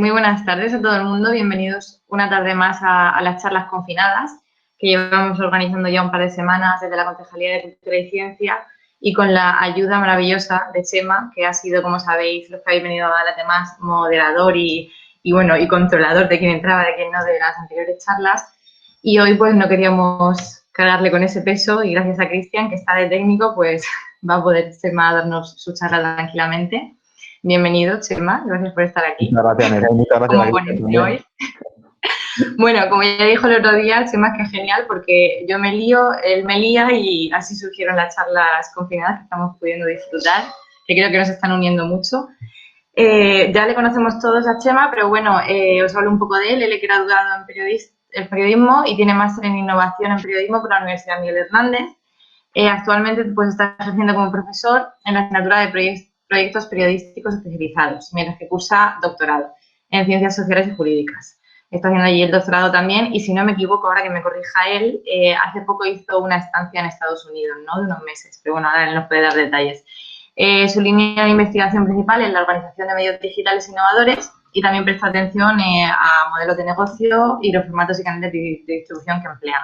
muy buenas tardes a todo el mundo. Bienvenidos una tarde más a las charlas confinadas que llevamos organizando ya un par de semanas desde la Concejalía de Cultura y Ciencia y con la ayuda maravillosa de Chema, que ha sido, como sabéis, los que habéis venido a la temas moderador y controlador de quién entraba, de quién no, de las anteriores charlas. Y hoy pues no queríamos cargarle con ese peso y gracias a Cristian, que está de técnico, pues va a poder Chema darnos su charla tranquilamente. Bienvenido, Chema, gracias por estar aquí. Muchas gracias, Nerea, muchas gracias a Como Cristian ponente también. hoy. Bueno, como ya dijo el otro día, Chema, es que es genial porque yo me lío, él me lía y así surgieron las charlas confinadas que estamos pudiendo disfrutar, que creo que nos están uniendo mucho. Ya le conocemos todos a Chema, pero bueno, os hablo un poco de él. Él es graduado en periodismo y tiene máster en innovación en periodismo por la Universidad Miguel Hernández. Actualmente pues, está ejerciendo como profesor en la asignatura de proyectos periodísticos especializados, mientras que cursa doctorado en ciencias sociales y jurídicas. Está haciendo allí el doctorado también y si no me equivoco, ahora que me corrija él, hace poco hizo una estancia en Estados Unidos, ¿no? De unos meses, pero bueno, ahora él nos puede dar detalles. Su línea de investigación principal es la organización de medios digitales innovadores y también presta atención a modelos de negocio y los formatos y canales de distribución que emplean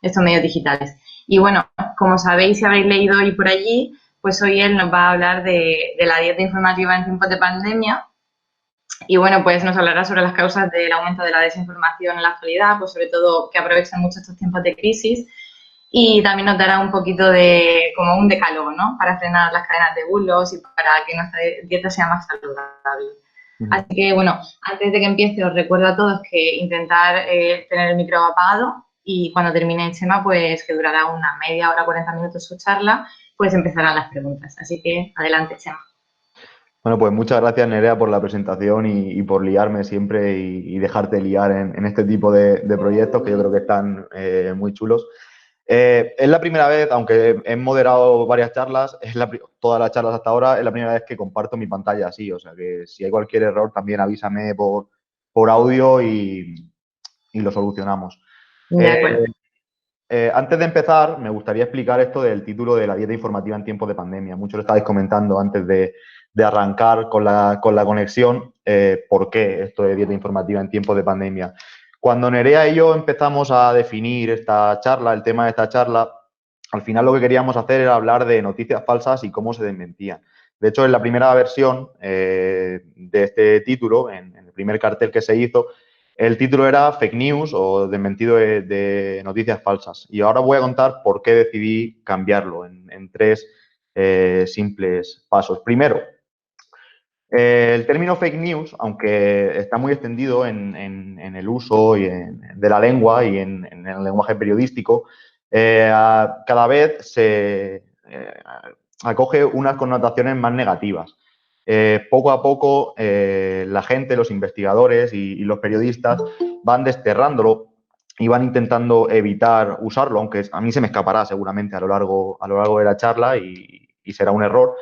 estos medios digitales. Y bueno, como sabéis, si habréis leído hoy por allí, pues hoy él nos va a hablar de la dieta informativa en tiempos de pandemia. Y bueno, pues nos hablará sobre las causas del aumento de la desinformación en la actualidad, pues sobre todo que aprovechan mucho estos tiempos de crisis. Y también nos dará un poquito de, como un decálogo, ¿no? Para frenar las cadenas de bulos y para que nuestra dieta sea más saludable. Así que, bueno, antes de que empiece, os recuerdo a todos que intentar tener el micro apagado y cuando termine Chema, pues que durará una media hora, 40 minutos su charla, pues empezarán las preguntas. Así que, adelante, Chema. Bueno, pues muchas gracias, Nerea, por la presentación y por liarme siempre y dejarte liar en este tipo de proyectos que yo creo que están muy chulos. Es la primera vez, aunque he moderado varias charlas, todas las charlas hasta ahora, es la primera vez que comparto mi pantalla así. O sea que si hay cualquier error, también avísame por audio y lo solucionamos. De Eh, acuerdo. Antes de empezar, me gustaría explicar esto del título de la dieta informativa en tiempos de pandemia. Muchos lo estabais comentando antes de arrancar con la conexión, por qué esto de dieta informativa en tiempos de pandemia. Cuando Nerea y yo empezamos a definir esta charla, el tema de esta charla, al final lo que queríamos hacer era hablar de noticias falsas y cómo se desmentían. De hecho, en la primera versión de este título, en el primer cartel que se hizo, el título era Fake News o Desmentido de noticias falsas. Y ahora voy a contar por qué decidí cambiarlo en tres simples pasos. Primero, el término fake news, aunque está muy extendido en el uso de la lengua y en el lenguaje periodístico, cada vez se acoge unas connotaciones más negativas. Poco a poco la gente, los investigadores y los periodistas van desterrándolo y van intentando evitar usarlo, aunque a mí se me escapará seguramente a lo largo de la charla y será un error.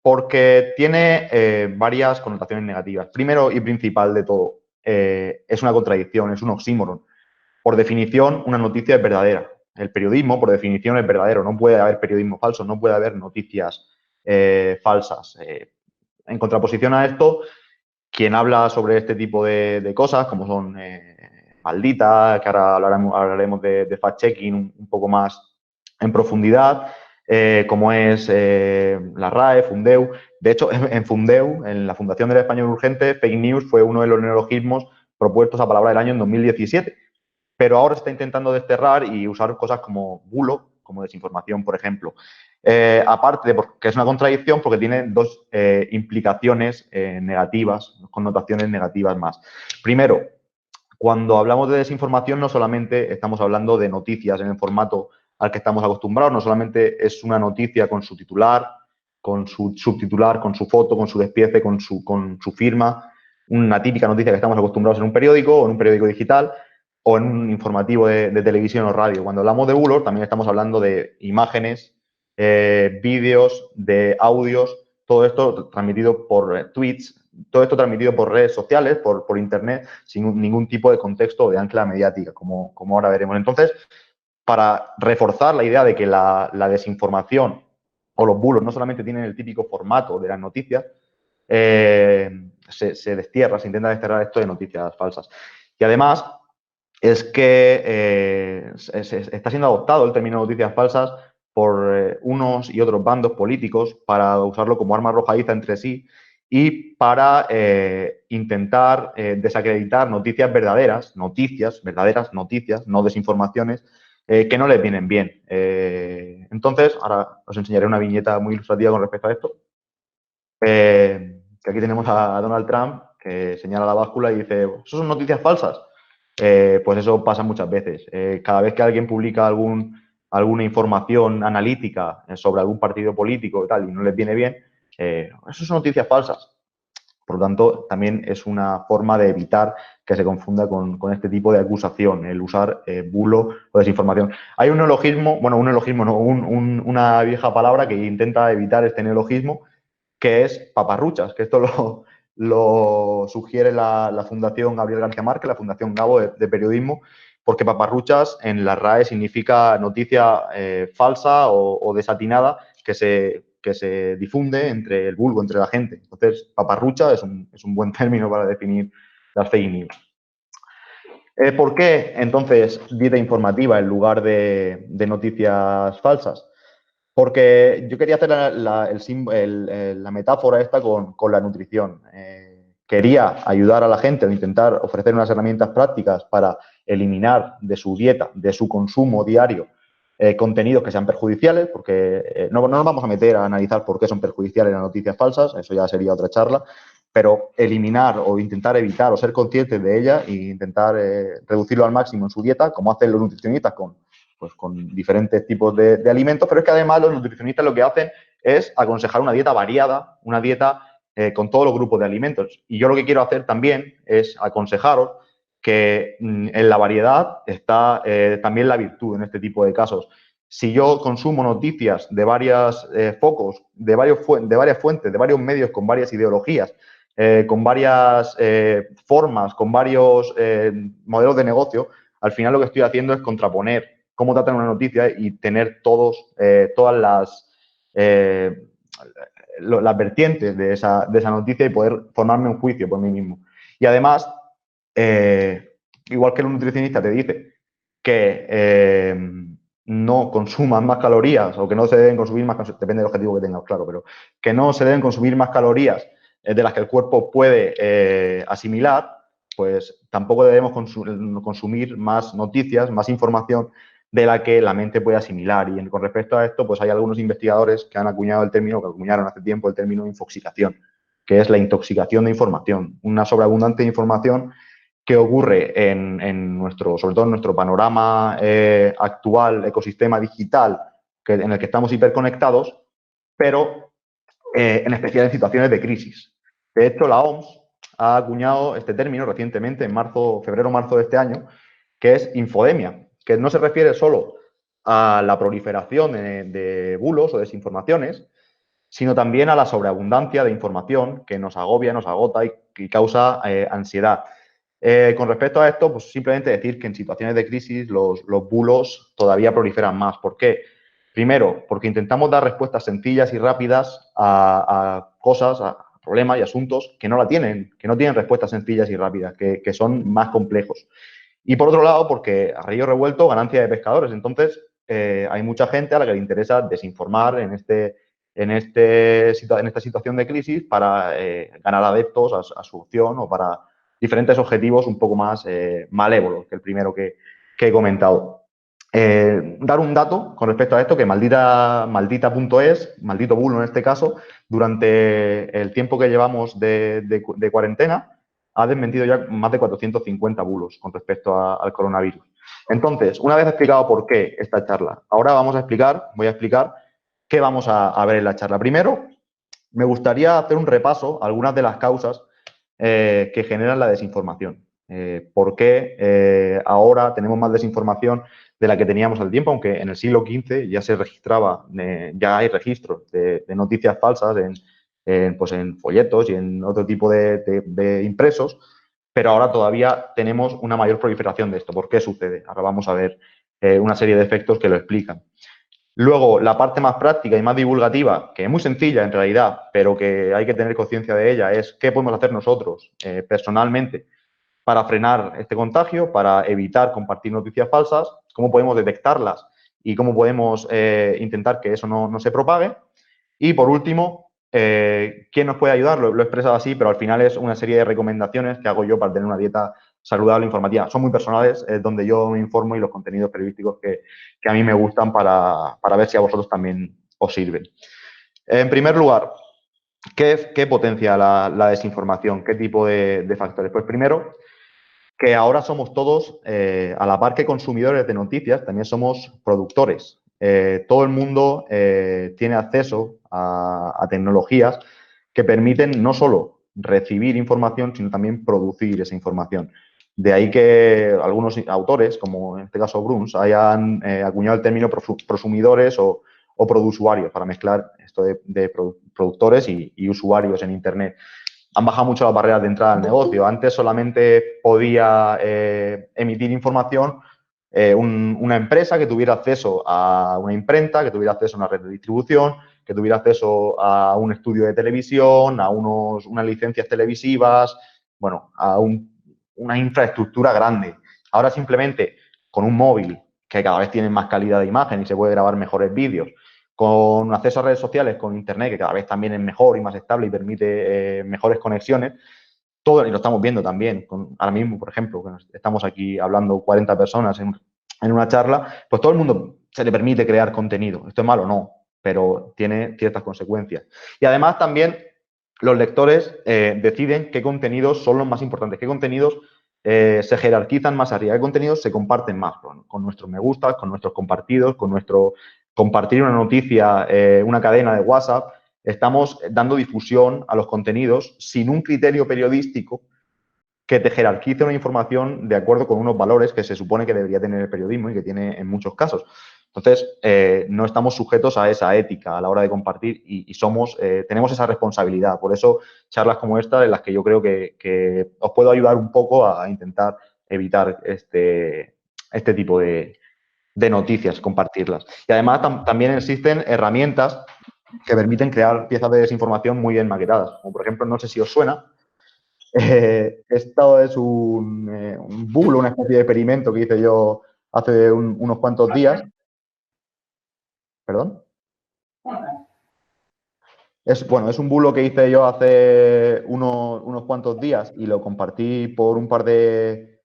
Porque tiene varias connotaciones negativas. Primero y principal de todo, es una contradicción, es un oxímoron. Por definición, una noticia es verdadera. El periodismo, por definición, es verdadero. No puede haber periodismo falso, no puede haber noticias falsas. En contraposición a esto, quien habla sobre este tipo de cosas, como son malditas, que ahora hablaremos de fact-checking un poco más en profundidad, como es la RAE, Fundeu. De hecho, en Fundeu, en la Fundación del Español Urgente, fake news fue uno de los neologismos propuestos a palabra del año en 2017. Pero ahora se está intentando desterrar y usar cosas como bulo, como desinformación, por ejemplo. Aparte de que es una contradicción porque tiene dos implicaciones negativas, dos connotaciones negativas más. Primero, cuando hablamos de desinformación no solamente estamos hablando de noticias en el formato al que estamos acostumbrados, no solamente es una noticia con su titular, con su subtitular, con su foto, con su despiece, con su firma, una típica noticia que estamos acostumbrados en un periódico o en un periódico digital o en un informativo de televisión o radio. Cuando hablamos de bulos también estamos hablando de imágenes, vídeos, de audios, todo esto transmitido por tweets, todo esto transmitido por redes sociales, por internet, sin ningún tipo de contexto o de ancla mediática, como ahora veremos. Entonces, para reforzar la idea de que la desinformación o los bulos no solamente tienen el típico formato de las noticias, se destierra, se intenta desterrar esto de noticias falsas. Y además es que está siendo adoptado el término noticias falsas por unos y otros bandos políticos para usarlo como arma arrojadiza entre sí y para intentar desacreditar noticias verdaderas noticias, no desinformaciones, que no les vienen bien. Entonces, ahora os enseñaré una viñeta muy ilustrativa con respecto a esto. Que aquí tenemos a Donald Trump, que señala la báscula y dice, ¿eso son noticias falsas? Pues eso pasa muchas veces. Cada vez que alguien publica alguna información analítica sobre algún partido político y tal, y no les viene bien, eso son noticias falsas. Por lo tanto, también es una forma de evitar que se confunda con este tipo de acusación, el usar bulo o desinformación. Hay un neologismo, bueno, un neologismo, no, una vieja palabra que intenta evitar este neologismo, que es paparruchas, que esto lo sugiere la Fundación Gabriel García Márquez, la Fundación Gabo de Periodismo, porque paparruchas en la RAE significa noticia falsa o desatinada que se difunde entre el vulgo, entre la gente. Entonces, paparrucha es un buen término para definir las fake news. ¿Por qué entonces dieta informativa en lugar de noticias falsas? Porque yo quería hacer la metáfora esta con la nutrición. Quería ayudar a la gente o intentar ofrecer unas herramientas prácticas para eliminar de su dieta, de su consumo diario, contenidos que sean perjudiciales, porque no nos vamos a meter a analizar por qué son perjudiciales las noticias falsas, eso ya sería otra charla, pero eliminar o intentar evitar o ser conscientes de ellas e intentar reducirlo al máximo en su dieta, como hacen los nutricionistas con diferentes tipos de alimentos, pero es que además los nutricionistas lo que hacen es aconsejar una dieta variada, una dieta con todos los grupos de alimentos. Y yo lo que quiero hacer también es aconsejaros que en la variedad está también la virtud en este tipo de casos. Si yo consumo noticias de varios focos, de varias fuentes, de varios medios con varias ideologías, con varias formas, con varios modelos de negocio, al final lo que estoy haciendo es contraponer cómo tratan una noticia y tener todas las vertientes de esa noticia y poder formarme un juicio por mí mismo. Y además, igual que el nutricionista te dice que no consuman más calorías o que no se deben consumir más, depende del objetivo que tengas, claro, pero que no se deben consumir más calorías de las que el cuerpo puede asimilar, pues tampoco debemos consumir más noticias, más información de la que la mente puede asimilar. Y con respecto a esto, pues hay algunos investigadores que han acuñado el término, que acuñaron hace tiempo el término infoxicación, que es la intoxicación de información, una sobreabundante información que ocurre sobre todo en nuestro panorama actual, ecosistema digital, en el que estamos hiperconectados, pero en especial en situaciones de crisis. De hecho, la OMS ha acuñado este término recientemente, en febrero-marzo de este año, que es infodemia, que no se refiere solo a la proliferación de bulos o desinformaciones, sino también a la sobreabundancia de información que nos agobia, nos agota y causa ansiedad. Con respecto a esto, pues simplemente decir que en situaciones de crisis los bulos todavía proliferan más. ¿Por qué? Primero, porque intentamos dar respuestas sencillas y rápidas a cosas, a problemas y asuntos que no la tienen, que no tienen respuestas sencillas y rápidas, que son más complejos. Y por otro lado, porque a río revuelto, ganancia de pescadores. Entonces, hay mucha gente a la que le interesa desinformar en esta situación de crisis para ganar adeptos a su opción o para diferentes objetivos un poco más malévolos que el primero que he comentado. Dar un dato con respecto a esto, que maldita.es, maldito bulo en este caso, durante el tiempo que llevamos de cuarentena, ha desmentido ya más de 450 bulos con respecto al coronavirus. Entonces, una vez explicado por qué esta charla, ahora voy a explicar qué vamos a ver en la charla. Primero, me gustaría hacer un repaso a algunas de las causas que generan la desinformación. ¿Por qué ahora tenemos más desinformación de la que teníamos al tiempo? Aunque en el siglo XV ya se registraba, ya hay registros de noticias falsas en folletos y en otro tipo de impresos, pero ahora todavía tenemos una mayor proliferación de esto. ¿Por qué sucede? Ahora vamos a ver una serie de efectos que lo explican. Luego, la parte más práctica y más divulgativa, que es muy sencilla en realidad, pero que hay que tener conciencia de ella, es qué podemos hacer nosotros personalmente para frenar este contagio, para evitar compartir noticias falsas, cómo podemos detectarlas y cómo podemos intentar que eso no se propague. Y por último, ¿quién nos puede ayudar? Lo he expresado así, pero al final es una serie de recomendaciones que hago yo para tener una dieta saludable e informativa. Son muy personales, es donde yo me informo y los contenidos periodísticos que a mí me gustan para ver si a vosotros también os sirven. En primer lugar, ¿qué potencia la desinformación? ¿Qué tipo de factores? Pues primero, que ahora somos todos, a la par que consumidores de noticias, también somos productores. Todo el mundo tiene acceso a tecnologías que permiten no solo recibir información, sino también producir esa información. De ahí que algunos autores, como en este caso Bruns, hayan acuñado el término prosumidores o produsuarios para mezclar esto de productores y usuarios en Internet. Han bajado mucho las barreras de entrada al negocio. Antes solamente podía emitir información una empresa que tuviera acceso a una imprenta, que tuviera acceso a una red de distribución, que tuviera acceso a un estudio de televisión, a unas licencias televisivas, bueno, a una infraestructura grande. Ahora simplemente con un móvil que cada vez tiene más calidad de imagen y se puede grabar mejores vídeos, con acceso a redes sociales, con Internet, que cada vez también es mejor y más estable y permite mejores conexiones, todo, y lo estamos viendo también, ahora mismo, por ejemplo, que estamos aquí hablando 40 personas en una charla, pues todo el mundo se le permite crear contenido. ¿Esto es malo? No, pero tiene ciertas consecuencias. Y además también los lectores deciden qué contenidos son los más importantes, qué contenidos se jerarquizan más arriba, qué contenidos se comparten más, con nuestros me gustas, con nuestros compartidos, con nuestro compartir una noticia, una cadena de WhatsApp. Estamos dando difusión a los contenidos sin un criterio periodístico que te jerarquice una información de acuerdo con unos valores que se supone que debería tener el periodismo y que tiene en muchos casos. Entonces, no estamos sujetos a esa ética a la hora de compartir y tenemos esa responsabilidad. Por eso, charlas como esta, en las que yo creo que os puedo ayudar un poco a intentar evitar este tipo de noticias, compartirlas. Y además también existen herramientas que permiten crear piezas de desinformación muy bien maquetadas. Como por ejemplo, no sé si os suena, esto es un bulo, una especie de experimento que hice yo hace unos cuantos días. ¿Perdón? Es un bulo que hice yo hace unos cuantos días y lo compartí por un par de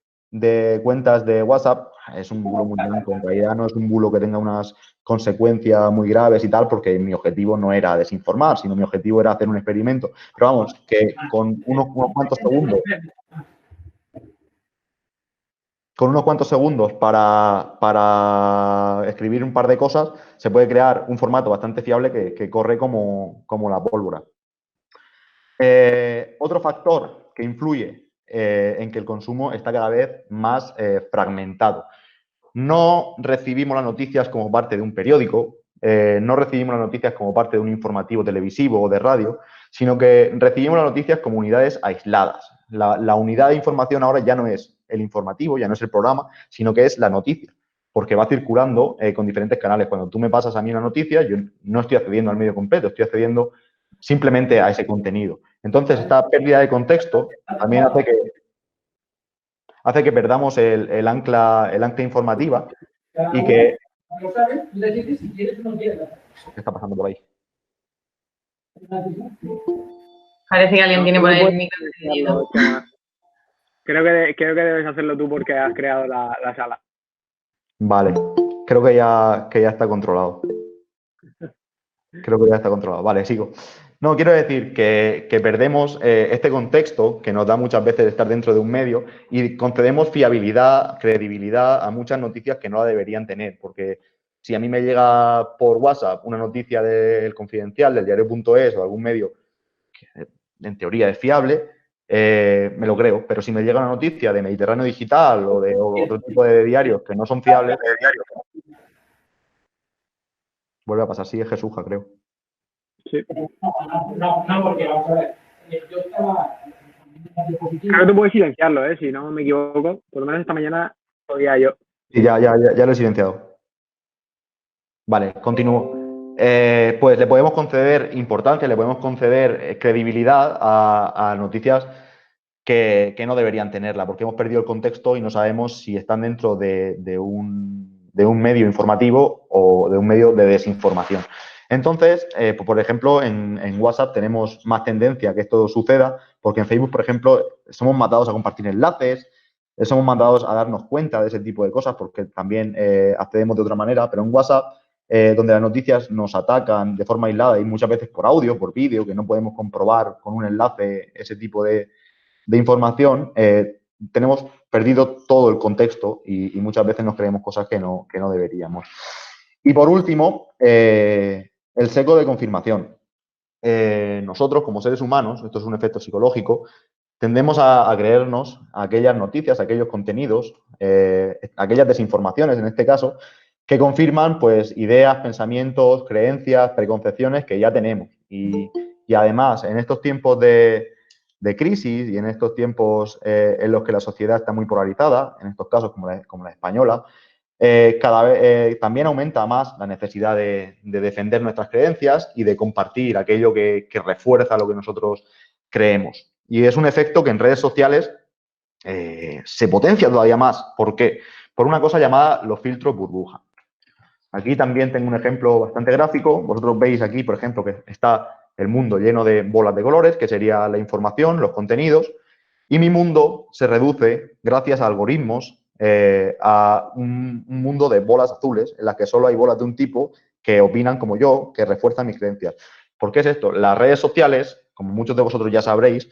cuentas de WhatsApp. Es un bulo muy blanco, en realidad no es un bulo que tenga unas consecuencias muy graves y tal, porque mi objetivo no era desinformar, sino mi objetivo era hacer un experimento. Pero vamos, que con unos cuantos segundos para escribir un par de cosas, se puede crear un formato bastante fiable que corre como la pólvora. Otro factor que influye en que el consumo está cada vez más fragmentado. No recibimos las noticias como parte de un periódico, no recibimos las noticias como parte de un informativo televisivo o de radio, sino que recibimos las noticias como unidades aisladas. La unidad de información ahora ya no es el informativo, ya no es el programa, sino que es la noticia, porque va circulando con diferentes canales. Cuando tú me pasas a mí una noticia, yo no estoy accediendo al medio completo, estoy accediendo simplemente a ese contenido. Entonces, esta pérdida de contexto también hace que perdamos el ancla informativa y que... ¿Qué está pasando por ahí? Parece que alguien tiene por ahí el micro encendido. Creo que debes hacerlo tú porque has creado la sala. Vale, creo que ya está controlado. Creo que ya está controlado. Vale, sigo. No, quiero decir que perdemos este contexto que nos da muchas veces estar dentro de un medio y concedemos fiabilidad, credibilidad a muchas noticias que no la deberían tener. Porque si a mí me llega por WhatsApp una noticia del Confidencial, del diario.es o algún medio que en teoría es fiable, me lo creo. Pero si me llega una noticia de Mediterráneo Digital o de otro tipo de diarios que no son fiables, vuelve a pasar. Sigue Jesuja, creo. Sí. No, porque vamos a ver. Yo estaba. Creo que tú puedes silenciarlo, si no me equivoco. Por lo menos esta mañana podía yo. Sí, ya lo he silenciado. Vale, continúo. Pues le podemos conceder importancia, le podemos conceder credibilidad a noticias que no deberían tenerla, porque hemos perdido el contexto y no sabemos si están dentro de un medio informativo o de un medio de desinformación. Entonces, pues, por ejemplo, en WhatsApp tenemos más tendencia a que esto suceda, porque en Facebook, por ejemplo, somos matados a compartir enlaces, somos mandados a darnos cuenta de ese tipo de cosas, porque también accedemos de otra manera, pero en WhatsApp, donde las noticias nos atacan de forma aislada y muchas veces por audio, por vídeo, que no podemos comprobar con un enlace ese tipo de información, tenemos perdido todo el contexto y muchas veces nos creemos cosas que no deberíamos. Y por último, el sesgo de confirmación. Nosotros, como seres humanos, esto es un efecto psicológico, tendemos a creernos aquellas noticias, aquellos contenidos, aquellas desinformaciones en este caso, que confirman pues ideas, pensamientos, creencias, preconcepciones que ya tenemos. Y además, en estos tiempos de crisis y en estos tiempos en los que la sociedad está muy polarizada, en estos casos como la española, cada vez también aumenta más la necesidad de defender nuestras creencias y de compartir aquello que refuerza lo que nosotros creemos. Y es un efecto que en redes sociales se potencia todavía más. ¿Por qué? Por una cosa llamada los filtros burbuja. Aquí también tengo un ejemplo bastante gráfico. Vosotros veis aquí, por ejemplo, que está el mundo lleno de bolas de colores, que sería la información, los contenidos, y mi mundo se reduce, gracias a algoritmos, a un mundo de bolas azules, en las que solo hay bolas de un tipo que opinan como yo, que refuerzan mis creencias. ¿Por qué es esto? Las redes sociales, como muchos de vosotros ya sabréis,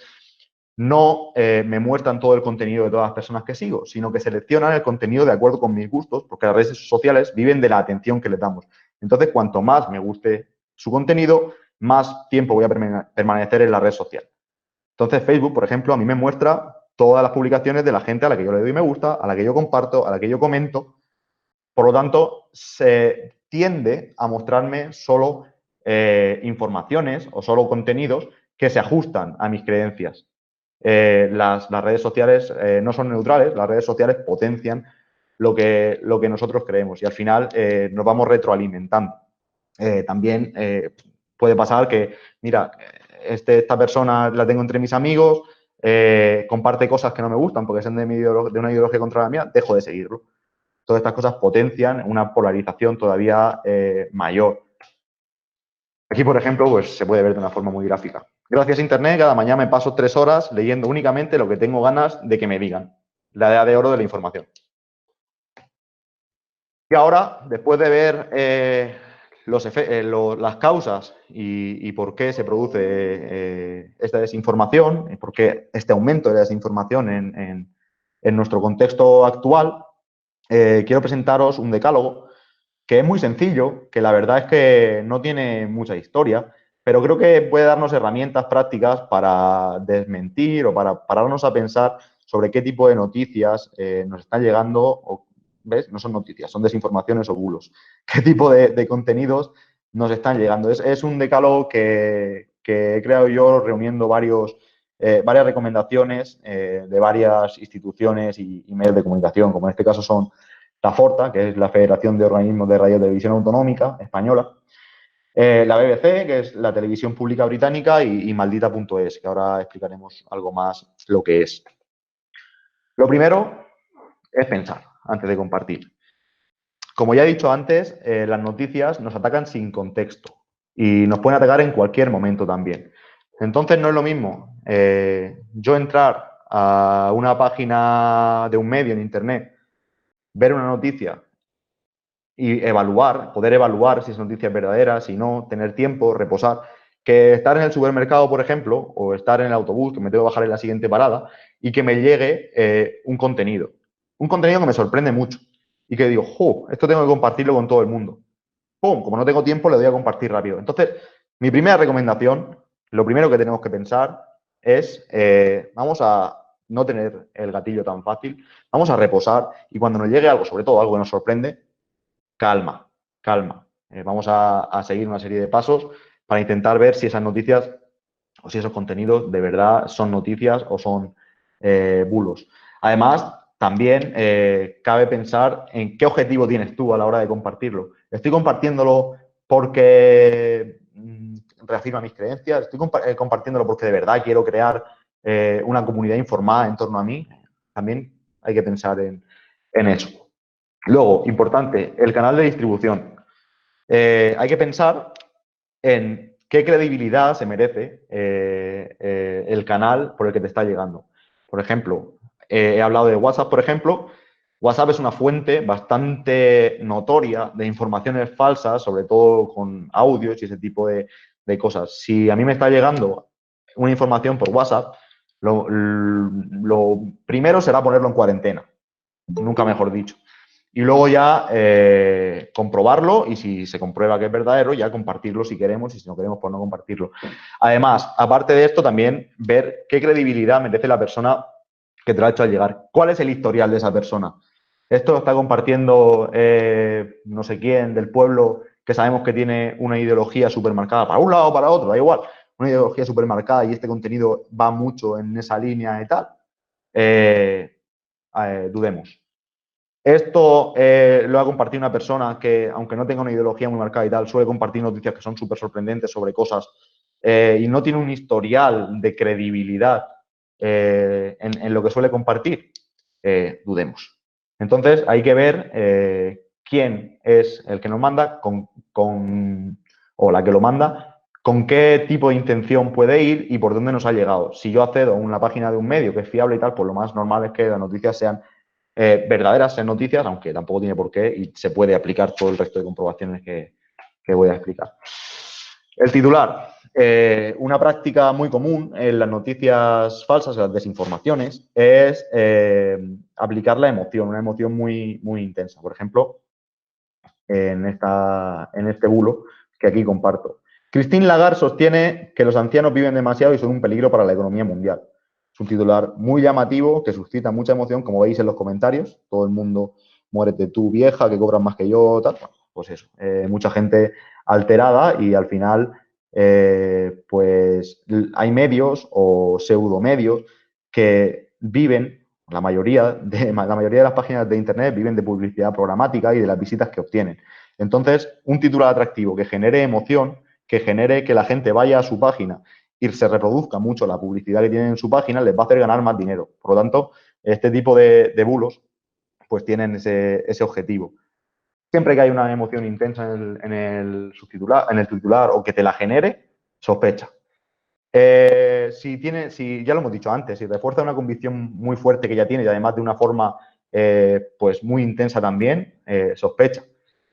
no me muestran todo el contenido de todas las personas que sigo, sino que seleccionan el contenido de acuerdo con mis gustos, porque las redes sociales viven de la atención que les damos. Entonces, cuanto más me guste su contenido, más tiempo voy a permanecer en la red social. Entonces, Facebook, por ejemplo, a mí me muestra todas las publicaciones de la gente a la que yo le doy me gusta, a la que yo comparto, a la que yo comento. Por lo tanto, se tiende a mostrarme solo informaciones o solo contenidos que se ajustan a mis creencias. Las redes sociales no son neutrales, las redes sociales potencian lo que nosotros creemos y al final nos vamos retroalimentando. También puede pasar que, mira, esta persona la tengo entre mis amigos, comparte cosas que no me gustan porque son de una ideología contra la mía, dejo de seguirlo. Todas estas cosas potencian una polarización todavía mayor. Aquí, por ejemplo, pues se puede ver de una forma muy gráfica. Gracias a Internet, cada mañana me paso 3 horas leyendo únicamente lo que tengo ganas de que me digan. La edad de oro de la información. Y ahora, después de ver las causas y por qué se produce esta desinformación, por qué este aumento de la desinformación en nuestro contexto actual, quiero presentaros un decálogo que es muy sencillo, que la verdad es que no tiene mucha historia, pero creo que puede darnos herramientas prácticas para desmentir o para pararnos a pensar sobre qué tipo de noticias nos están llegando, o, ¿ves? No son noticias, son desinformaciones o bulos. ¿Qué tipo de contenidos nos están llegando? Es un decálogo que he creado yo reuniendo varias recomendaciones de varias instituciones y medios de comunicación, como en este caso son la FORTA, que es la Federación de Organismos de Radio y Televisión Autonómica Española, la BBC, que es la televisión pública británica, y Maldita.es, que ahora explicaremos algo más lo que es. Lo primero es pensar antes de compartir. Como ya he dicho antes, las noticias nos atacan sin contexto y nos pueden atacar en cualquier momento también. Entonces no es lo mismo yo entrar a una página de un medio en Internet, ver una noticia y poder evaluar si esa noticia es verdadera, si no, tener tiempo, reposar, que estar en el supermercado, por ejemplo, o estar en el autobús, que me tengo que bajar en la siguiente parada, y que me llegue un contenido que me sorprende mucho, y que digo, ¡jo! Esto tengo que compartirlo con todo el mundo. ¡Pum! Como no tengo tiempo, le doy a compartir rápido. Entonces, mi primera recomendación, lo primero que tenemos que pensar es, vamos a no tener el gatillo tan fácil, vamos a reposar, y cuando nos llegue algo, sobre todo algo que nos sorprende, calma, calma. Vamos a seguir una serie de pasos para intentar ver si esas noticias o si esos contenidos de verdad son noticias o son bulos. Además, también cabe pensar en qué objetivo tienes tú a la hora de compartirlo. ¿Estoy compartiéndolo porque reafirma mis creencias? ¿Estoy compartiéndolo porque de verdad quiero crear una comunidad informada en torno a mí? También hay que pensar en eso. Luego, importante, el canal de distribución. Hay que pensar en qué credibilidad se merece el canal por el que te está llegando. Por ejemplo, he hablado de WhatsApp, por ejemplo. WhatsApp es una fuente bastante notoria de informaciones falsas, sobre todo con audios y ese tipo de cosas. Si a mí me está llegando una información por WhatsApp, lo primero será ponerlo en cuarentena, nunca mejor dicho. Y luego ya comprobarlo y si se comprueba que es verdadero, ya compartirlo si queremos y si no queremos, pues no compartirlo. Además, aparte de esto, también ver qué credibilidad merece la persona que te lo ha hecho al llegar. ¿Cuál es el historial de esa persona? Esto lo está compartiendo no sé quién del pueblo que sabemos que tiene una ideología súper marcada para un lado o para otro, da igual. Una ideología súper marcada y este contenido va mucho en esa línea y tal. Dudemos. Esto lo ha compartido una persona que, aunque no tenga una ideología muy marcada y tal, suele compartir noticias que son súper sorprendentes sobre cosas y no tiene un historial de credibilidad en lo que suele compartir. Dudemos. Entonces, hay que ver quién es el que nos manda o la que lo manda, con qué tipo de intención puede ir y por dónde nos ha llegado. Si yo accedo a una página de un medio que es fiable y tal, pues lo más normal es que las noticias sean verdaderas en noticias, aunque tampoco tiene por qué y se puede aplicar todo el resto de comprobaciones que voy a explicar. El titular. Una práctica muy común en las noticias falsas, en las desinformaciones, es aplicar la emoción, una emoción muy, muy intensa. Por ejemplo, en este bulo que aquí comparto. Christine Lagarde sostiene que los ancianos viven demasiado y son un peligro para la economía mundial. Es un titular muy llamativo que suscita mucha emoción, como veis en los comentarios. Todo el mundo, muérete tú, vieja, que cobras más que yo, tal. Pues eso, mucha gente alterada y al final, pues hay medios o pseudomedios que viven, la mayoría de las páginas de Internet viven de publicidad programática y de las visitas que obtienen. Entonces, un titular atractivo que genere emoción, que genere que la gente vaya a su página y se reproduzca mucho la publicidad que tienen en su página, les va a hacer ganar más dinero. Por lo tanto, este tipo de bulos pues tienen ese objetivo. Siempre que hay una emoción intensa en el titular o que te la genere, sospecha. Si ya lo hemos dicho antes, si refuerza una convicción muy fuerte que ya tiene y además de una forma pues muy intensa también, sospecha.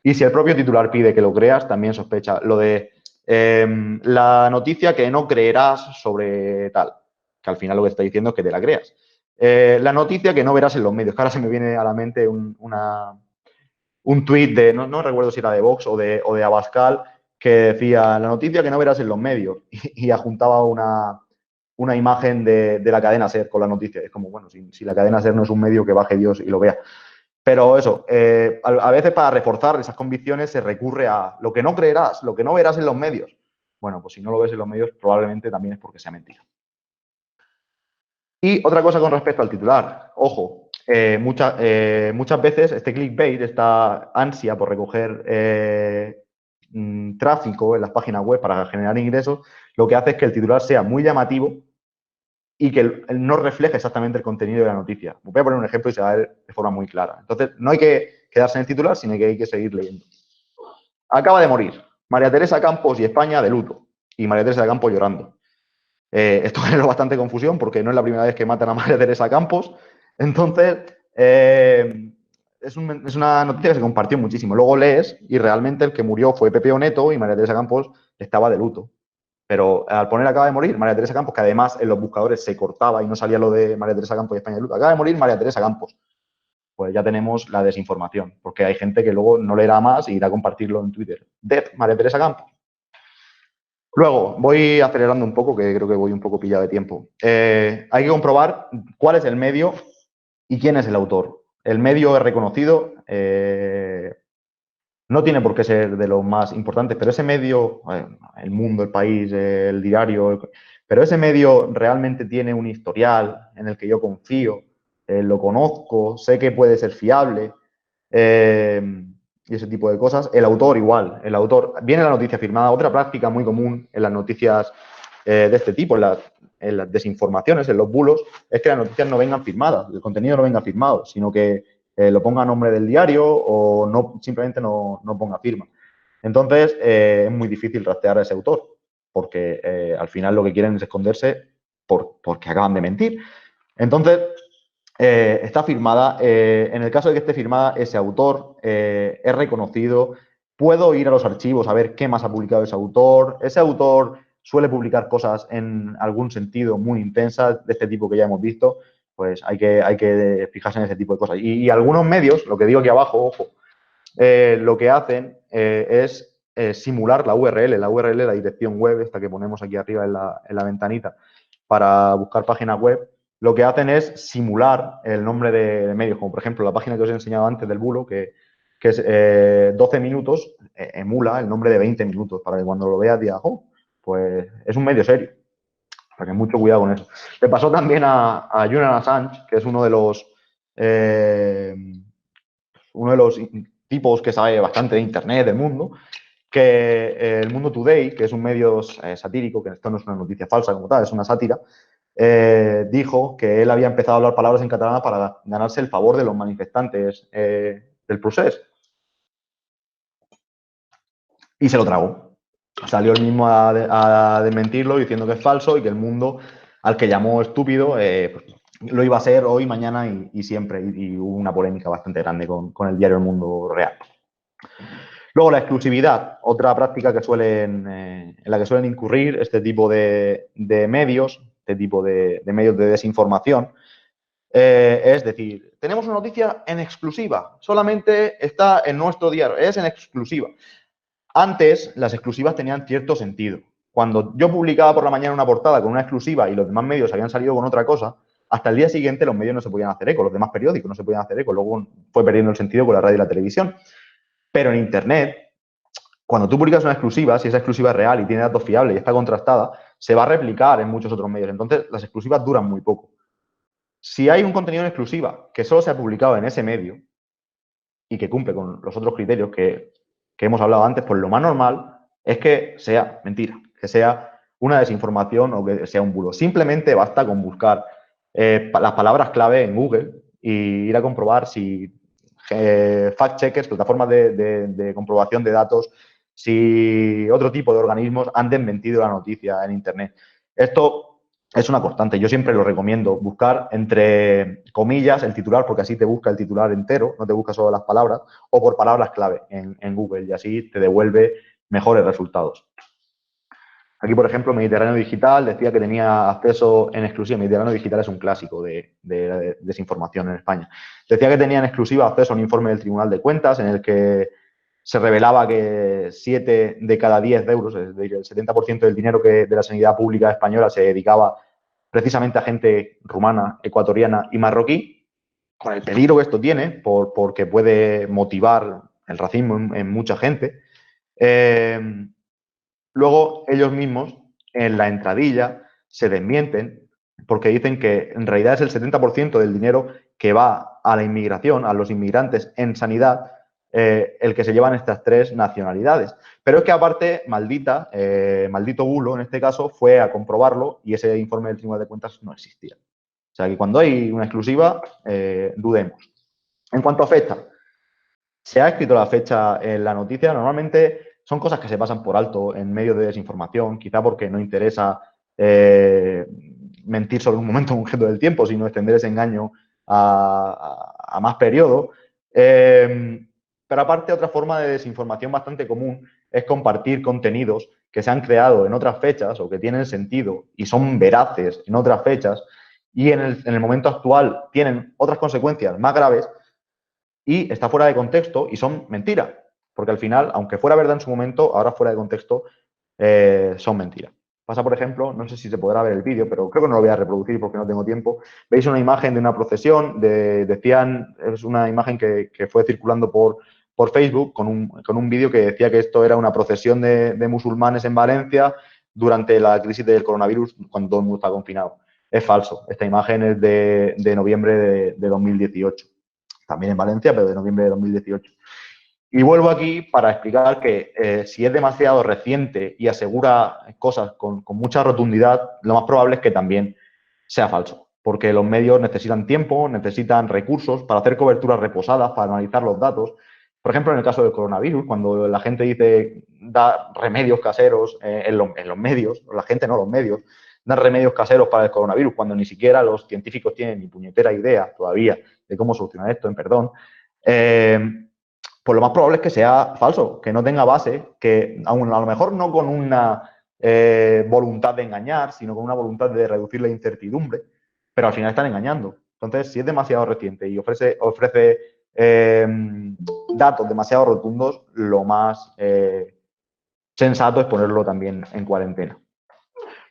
Y si el propio titular pide que lo creas, también sospecha. Lo de la noticia que no creerás sobre tal, que al final lo que está diciendo es que te la creas. La noticia que no verás en los medios, que ahora se me viene a la mente un tuit de, no recuerdo si era de Vox o de Abascal, que decía, la noticia que no verás en los medios, y adjuntaba una imagen de la cadena SER con la noticia. Es como, bueno, si la cadena SER no es un medio, que baje Dios y lo vea. Pero eso, a veces para reforzar esas convicciones se recurre a lo que no creerás, lo que no verás en los medios. Bueno, pues si no lo ves en los medios, probablemente también es porque sea mentira. Y otra cosa con respecto al titular, ojo, muchas veces este clickbait, esta ansia por recoger tráfico en las páginas web para generar ingresos, lo que hace es que el titular sea muy llamativo y que no refleje exactamente el contenido de la noticia. Voy a poner un ejemplo y se va a ver de forma muy clara. Entonces, no hay que quedarse en el titular, sino que hay que seguir leyendo. Acaba de morir María Teresa Campos y España de luto. Y María Teresa Campos llorando. Esto generó bastante confusión porque no es la primera vez que matan a María Teresa Campos. Entonces, es una noticia que se compartió muchísimo. Luego lees y realmente el que murió fue Pepe Oneto y María Teresa Campos estaba de luto. Pero al poner acaba de morir María Teresa Campos, que además en los buscadores se cortaba y no salía lo de María Teresa Campos y España de luto, acaba de morir María Teresa Campos. Pues ya tenemos la desinformación, porque hay gente que luego no leerá más y irá a compartirlo en Twitter. Death María Teresa Campos. Luego, voy acelerando un poco, que creo que voy un poco pillado de tiempo. Hay que comprobar cuál es el medio y quién es el autor. El medio es reconocido, no tiene por qué ser de los más importantes, pero ese medio, El Mundo, El País, El Diario, pero ese medio realmente tiene un historial en el que yo confío. lo conozco, sé que puede ser fiable y ese tipo de cosas. El autor igual, el autor, viene la noticia firmada, otra práctica muy común en las noticias de este tipo, en las desinformaciones, en los bulos, es que las noticias no vengan firmadas, el contenido no venga firmado, sino que lo ponga a nombre del diario o no, simplemente no ponga firma. Entonces, es muy difícil rastrear a ese autor, porque al final lo que quieren es esconderse porque acaban de mentir. Entonces, está firmada. En el caso de que esté firmada, ese autor es reconocido. Puedo ir a los archivos a ver qué más ha publicado ese autor. Ese autor suele publicar cosas en algún sentido muy intensas, de este tipo que ya hemos visto. Pues hay que fijarse en ese tipo de cosas. Y algunos medios, lo que digo aquí abajo, ojo, lo que hacen es simular la URL. La URL, la dirección web, esta que ponemos aquí arriba en la ventanita, para buscar páginas web, lo que hacen es simular el nombre de medios, como por ejemplo la página que os he enseñado antes del bulo, que es 12 minutos, emula el nombre de 20 minutos, para que cuando lo veas digas, oh, pues es un medio serio. Para que mucho cuidado con eso. Le pasó también a Julian Assange, que es uno de los tipos que sabe bastante de Internet, del mundo, que el Mundo Today, que es un medio satírico, que esto no es una noticia falsa como tal, es una sátira, dijo que él había empezado a hablar palabras en catalán para ganarse el favor de los manifestantes del procés. Y se lo tragó. Salió él mismo a desmentirlo diciendo que es falso y que el mundo al que llamó estúpido pues, lo iba a ser hoy, mañana y siempre. Y hubo una polémica bastante grande con el diario El Mundo Real. Luego, la exclusividad, otra práctica que en la que suelen incurrir este tipo de medios, este tipo de medios de desinformación, es decir, tenemos una noticia en exclusiva, solamente está en nuestro diario, es en exclusiva. Antes, las exclusivas tenían cierto sentido. Cuando yo publicaba por la mañana una portada con una exclusiva y los demás medios habían salido con otra cosa, hasta el día siguiente los medios no se podían hacer eco, los demás periódicos no se podían hacer eco, luego fue perdiendo el sentido con la radio y la televisión. Pero en Internet, cuando tú publicas una exclusiva, si esa exclusiva es real y tiene datos fiables y está contrastada, se va a replicar en muchos otros medios. Entonces, las exclusivas duran muy poco. Si hay un contenido en exclusiva que solo se ha publicado en ese medio y que cumple con los otros criterios que hemos hablado antes, pues lo más normal es que sea mentira, que sea una desinformación o que sea un bulo. Simplemente basta con buscar las palabras clave en Google y ir a comprobar si fact-checkers, plataformas de comprobación de datos, si otro tipo de organismos han desmentido la noticia en Internet. Esto es una constante. Yo siempre lo recomiendo, buscar entre comillas el titular, porque así te busca el titular entero, no te busca solo las palabras, o por palabras clave en Google, y así te devuelve mejores resultados. Aquí, por ejemplo, Mediterráneo Digital decía que tenía acceso en exclusiva. Mediterráneo Digital es un clásico de desinformación en España. Decía que tenía en exclusiva acceso a un informe del Tribunal de Cuentas en el que se revelaba que 7 de cada 10 euros, es decir, el 70% del dinero de la sanidad pública española se dedicaba precisamente a gente rumana, ecuatoriana y marroquí, con el peligro que esto tiene, porque puede motivar el racismo en mucha gente. Luego, ellos mismos, en la entradilla, se desmienten porque dicen que en realidad es el 70% del dinero que va a la inmigración, a los inmigrantes en sanidad, el que se llevan estas tres nacionalidades. Pero es que aparte, maldito bulo en este caso, fue a comprobarlo y ese informe del Tribunal de Cuentas no existía. O sea que cuando hay una exclusiva, dudemos. En cuanto a fecha, se ha escrito la fecha en la noticia, normalmente son cosas que se pasan por alto en medios de desinformación, quizá porque no interesa mentir sobre un momento concreto del tiempo, sino extender ese engaño a más periodo. Pero aparte, otra forma de desinformación bastante común es compartir contenidos que se han creado en otras fechas o que tienen sentido y son veraces en otras fechas y en el momento actual tienen otras consecuencias más graves y está fuera de contexto y son mentiras. Porque al final, aunque fuera verdad en su momento, ahora fuera de contexto son mentiras. Pasa, por ejemplo, no sé si se podrá ver el vídeo, pero creo que no lo voy a reproducir porque no tengo tiempo. Veis una imagen de una procesión, decían, es una imagen que fue circulando por Facebook con un vídeo que decía que esto era una procesión de musulmanes en Valencia durante la crisis del coronavirus, cuando todo el mundo está confinado. es falso. Esta imagen es de noviembre de 2018. También en Valencia, pero de noviembre de 2018. Y vuelvo aquí para explicar que si es demasiado reciente y asegura cosas con mucha rotundidad, lo más probable es que también sea falso, porque los medios necesitan tiempo, necesitan recursos para hacer coberturas reposadas, para analizar los datos. Por ejemplo, en el caso del coronavirus, cuando la gente dice da remedios caseros en los medios, la gente no, los medios, dan remedios caseros para el coronavirus, cuando ni siquiera los científicos tienen ni puñetera idea todavía de cómo solucionar esto, en perdón, pues lo más probable es que sea falso, que no tenga base, que aún a lo mejor no con una voluntad de engañar, sino con una voluntad de reducir la incertidumbre, pero al final están engañando. Entonces, si es demasiado reciente y ofrece datos demasiado rotundos, lo más sensato es ponerlo también en cuarentena.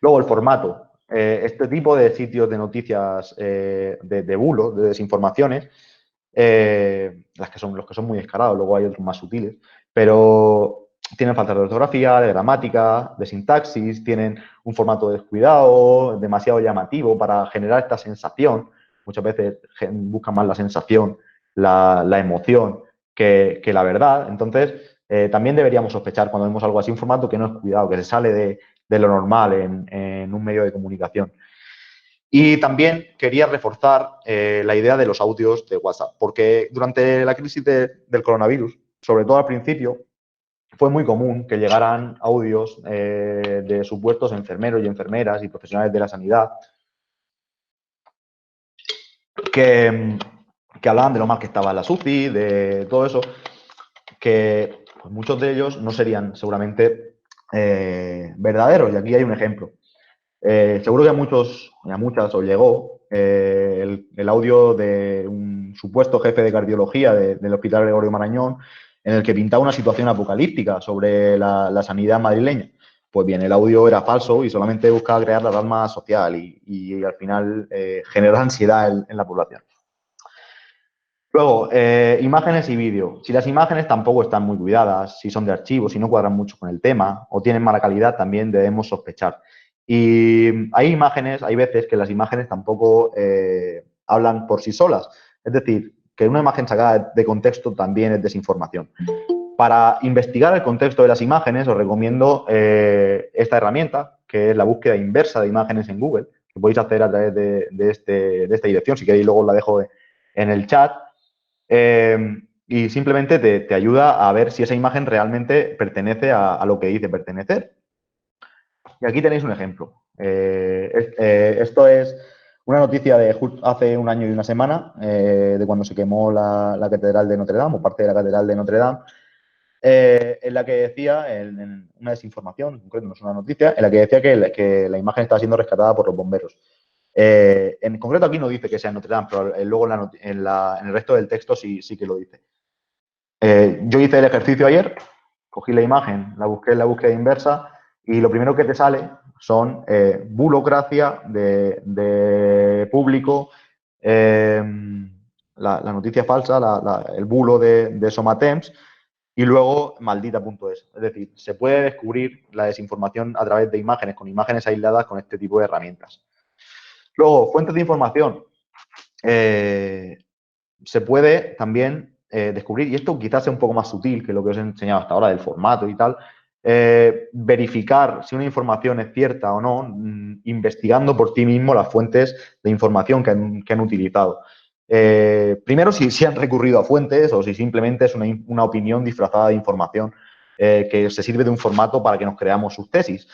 Luego, el formato. Este tipo de sitios de noticias de bulos, de desinformaciones, los que son muy descarados, luego hay otros más sutiles, pero tienen faltas de ortografía, de gramática, de sintaxis, tienen un formato descuidado, demasiado llamativo para generar esta sensación. Muchas veces buscan más la sensación, la emoción que la verdad. Entonces, también deberíamos sospechar cuando vemos algo así, un formato que no es cuidado, que se sale de lo normal en un medio de comunicación. Y también quería reforzar la idea de los audios de WhatsApp, porque durante la crisis del coronavirus, sobre todo al principio, fue muy común que llegaran audios de supuestos enfermeros y enfermeras y profesionales de la sanidad que hablaban de lo mal que estaba la UCI, de todo eso, que pues, muchos de ellos no serían seguramente verdaderos. Y aquí hay un ejemplo. Seguro que a muchos y a muchas os llegó el audio de un supuesto jefe de cardiología del Hospital Gregorio Marañón en el que pintaba una situación apocalíptica sobre la sanidad madrileña. Pues bien, el audio era falso y solamente buscaba crear la alarma social y al final generar ansiedad en la población. Luego, imágenes y vídeo. Si las imágenes tampoco están muy cuidadas, si son de archivo, si no cuadran mucho con el tema o tienen mala calidad, también debemos sospechar. Y hay veces que las imágenes tampoco hablan por sí solas. Es decir, que una imagen sacada de contexto también es desinformación. Para investigar el contexto de las imágenes os recomiendo esta herramienta, que es la búsqueda inversa de imágenes en Google, que podéis hacer a través de esta dirección. Si queréis, luego os la dejo en el chat. Y simplemente te ayuda a ver si esa imagen realmente pertenece a lo que dice pertenecer. Y aquí tenéis un ejemplo. Esto es una noticia de hace un año y una semana, de cuando se quemó la Catedral de Notre Dame, o parte de la Catedral de Notre Dame, en la que decía, en una desinformación, en concreto no es una noticia, en la que decía que la imagen estaba siendo rescatada por los bomberos. En concreto aquí no dice que sea en Notre Dame, pero luego en el resto del texto sí que lo dice. Yo hice el ejercicio ayer, cogí la imagen, la busqué en la búsqueda inversa y lo primero que te sale son bulocracia de público, la noticia falsa, el bulo de Somatemps y luego maldita.es. Es decir, se puede descubrir la desinformación a través de imágenes, con imágenes aisladas con este tipo de herramientas. Luego, fuentes de información. Se puede también descubrir, y esto quizás sea un poco más sutil que lo que os he enseñado hasta ahora del formato y tal, verificar si una información es cierta o no, investigando por ti mismo las fuentes de información que han utilizado. Primero, si han recurrido a fuentes o si simplemente es una opinión disfrazada de información que se sirve de un formato para que nos creamos sus tesis.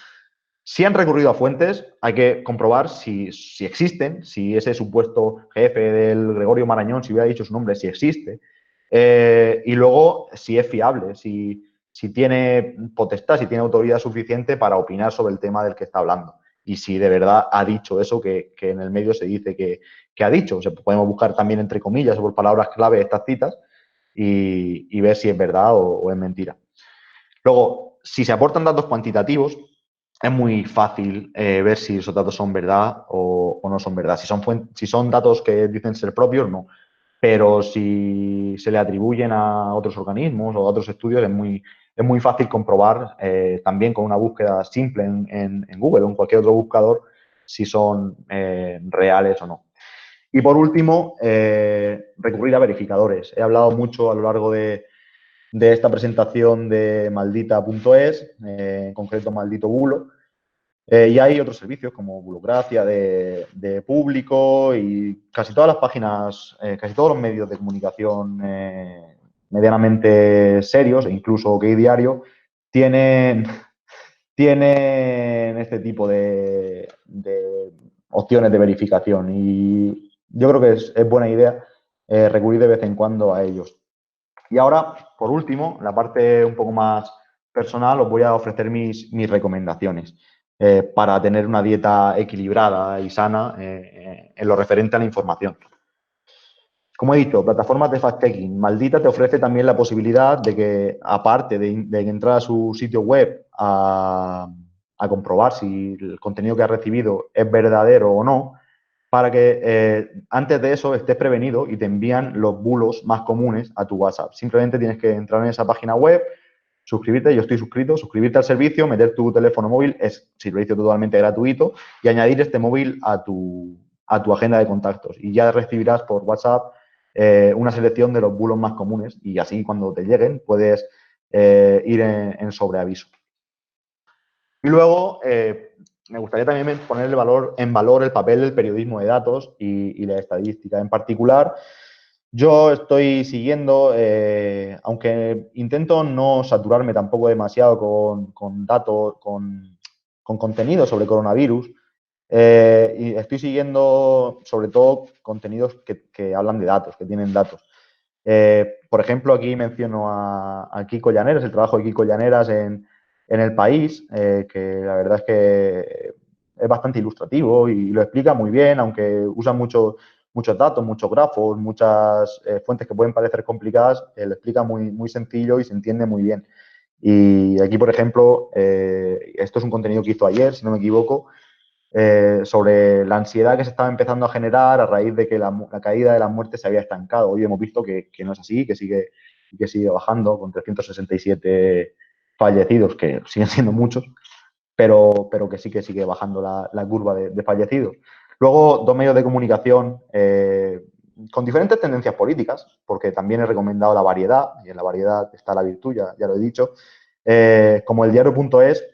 Si han recurrido a fuentes, hay que comprobar si existen, si ese supuesto jefe del Gregorio Marañón, si hubiera dicho su nombre, si existe, y luego si es fiable, si tiene potestad, si tiene autoridad suficiente para opinar sobre el tema del que está hablando y si de verdad ha dicho eso que en el medio se dice que ha dicho. O sea, podemos buscar también entre comillas o por palabras clave estas citas y ver si es verdad o es mentira. Luego, si se aportan datos cuantitativos, es muy fácil ver si esos datos son verdad o no son verdad. Si son datos que dicen ser propios, no. Pero si se le atribuyen a otros organismos o a otros estudios, es muy fácil comprobar también con una búsqueda simple en Google o en cualquier otro buscador si son reales o no. Y por último, recurrir a verificadores. He hablado mucho a lo largo de esta presentación de maldita.es, en concreto Maldito Bulo. Y hay otros servicios como Bulocracia de Público y casi todas las páginas, casi todos los medios de comunicación medianamente serios, e incluso OK Diario, tienen este tipo de opciones de verificación. Y yo creo que es buena idea recurrir de vez en cuando a ellos. Y ahora, por último, la parte un poco más personal, os voy a ofrecer mis recomendaciones para tener una dieta equilibrada y sana en lo referente a la información. Como he dicho, plataformas de fact-checking. Maldita te ofrece también la posibilidad de que, aparte de entrar a su sitio web a comprobar si el contenido que has recibido es verdadero o no, para que antes de eso estés prevenido y te envían los bulos más comunes a tu WhatsApp. Simplemente tienes que entrar en esa página web, suscribirte, yo estoy suscrito, suscribirte al servicio, meter tu teléfono móvil, es servicio totalmente gratuito, y añadir este móvil a tu agenda de contactos. Y ya recibirás por WhatsApp una selección de los bulos más comunes y así cuando te lleguen puedes ir en sobreaviso. Y luego me gustaría también poner en valor el papel del periodismo de datos y la estadística. En particular, yo estoy siguiendo, aunque intento no saturarme tampoco demasiado con datos, con contenido sobre coronavirus, y estoy siguiendo sobre todo contenidos que hablan de datos, que tienen datos. Por ejemplo, aquí menciono a Kiko Llaneras, el trabajo de Kiko Llaneras en El País, que la verdad es que es bastante ilustrativo y lo explica muy bien, aunque usa muchos datos, muchos grafos, muchas fuentes que pueden parecer complicadas, lo explica muy sencillo y se entiende muy bien. Y aquí, por ejemplo, esto es un contenido que hizo ayer, si no me equivoco, sobre la ansiedad que se estaba empezando a generar a raíz de que la caída de las muertes se había estancado. Hoy hemos visto que no es así, que sigue bajando con 367 fallecidos, que siguen siendo muchos, pero que sí que sigue bajando la curva de fallecidos. Luego, dos medios de comunicación con diferentes tendencias políticas, porque también he recomendado la variedad, y en la variedad está la virtud, ya lo he dicho, como el diario.es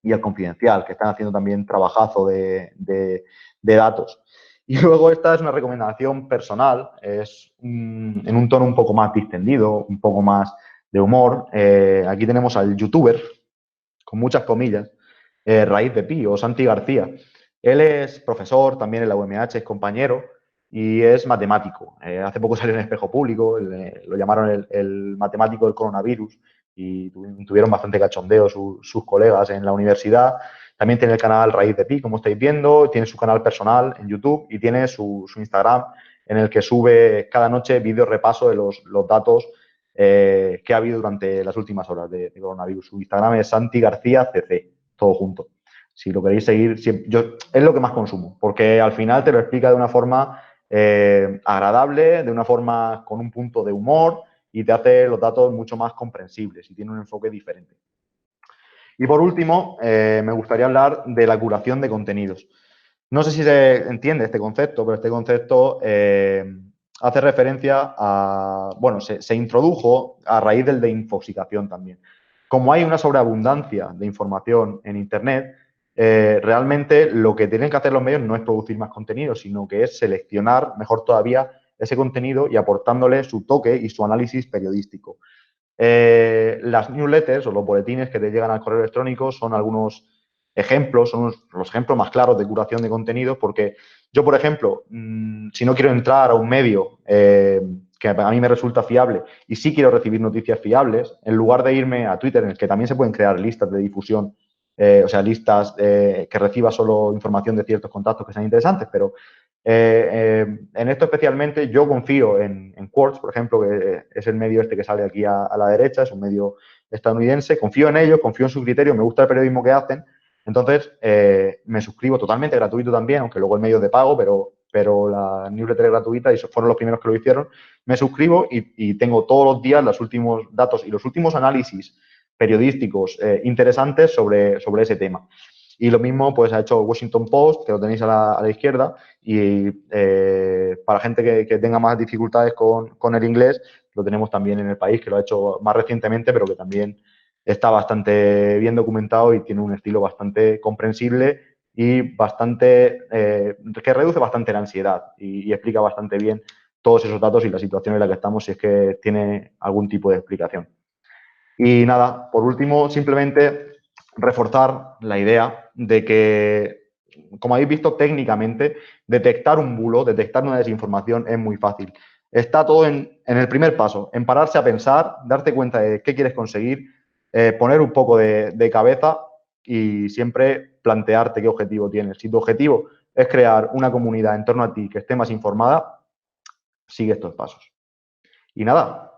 y el Confidencial, que están haciendo también trabajazo de datos. Y luego esta es una recomendación personal, es en un tono un poco más distendido, un poco más de humor. Aquí tenemos al youtuber, con muchas comillas, Raíz de Pi o Santi García. Él es profesor también en la UMH, es compañero y es matemático. Hace poco salió en Espejo Público, lo llamaron el matemático del coronavirus y tuvieron bastante cachondeo sus colegas en la universidad. También tiene el canal Raíz de Pi, como estáis viendo, tiene su canal personal en YouTube y tiene su Instagram en el que sube cada noche vídeos repaso de los datos que ha habido durante las últimas horas de coronavirus. Su Instagram es Santi García CC, todo junto. Si lo queréis seguir, es lo que más consumo, porque al final te lo explica de una forma agradable, de una forma con un punto de humor y te hace los datos mucho más comprensibles y tiene un enfoque diferente. Y por último, me gustaría hablar de la curación de contenidos. No sé si se entiende este concepto, pero este concepto hace referencia a, bueno, se introdujo a raíz del de infoxicación también. Como hay una sobreabundancia de información en Internet, realmente lo que tienen que hacer los medios no es producir más contenido, sino que es seleccionar, mejor todavía, ese contenido y aportándole su toque y su análisis periodístico. Las newsletters o los boletines que te llegan al correo electrónico son algunos ejemplos, son los ejemplos más claros de curación de contenidos, porque yo, por ejemplo, si no quiero entrar a un medio que a mí me resulta fiable y sí quiero recibir noticias fiables, en lugar de irme a Twitter, en el que también se pueden crear listas de difusión, o sea, listas que reciba solo información de ciertos contactos que sean interesantes, pero en esto especialmente yo confío en Quartz, por ejemplo, que es el medio este que sale aquí a la derecha, es un medio estadounidense, confío en ellos, confío en su criterio, me gusta el periodismo que hacen, entonces me suscribo totalmente gratuito también, aunque luego el medio es de pago, pero la newsletter es gratuita y fueron los primeros que lo hicieron. Me suscribo y tengo todos los días los últimos datos y los últimos análisis periodísticos interesantes sobre ese tema. Y lo mismo pues ha hecho Washington Post, que lo tenéis a la izquierda, y para gente que tenga más dificultades con el inglés, lo tenemos también en El País, que lo ha hecho más recientemente, pero que también está bastante bien documentado y tiene un estilo bastante comprensible y bastante que reduce bastante la ansiedad y explica bastante bien todos esos datos y la situación en la que estamos, si es que tiene algún tipo de explicación. Y nada, por último, simplemente reforzar la idea de que, como habéis visto técnicamente, detectar un bulo, detectar una desinformación es muy fácil. Está todo en el primer paso, en pararse a pensar, darte cuenta de qué quieres conseguir, poner un poco de cabeza y siempre plantearte qué objetivo tienes. Si tu objetivo es crear una comunidad en torno a ti que esté más informada, sigue estos pasos. Y nada,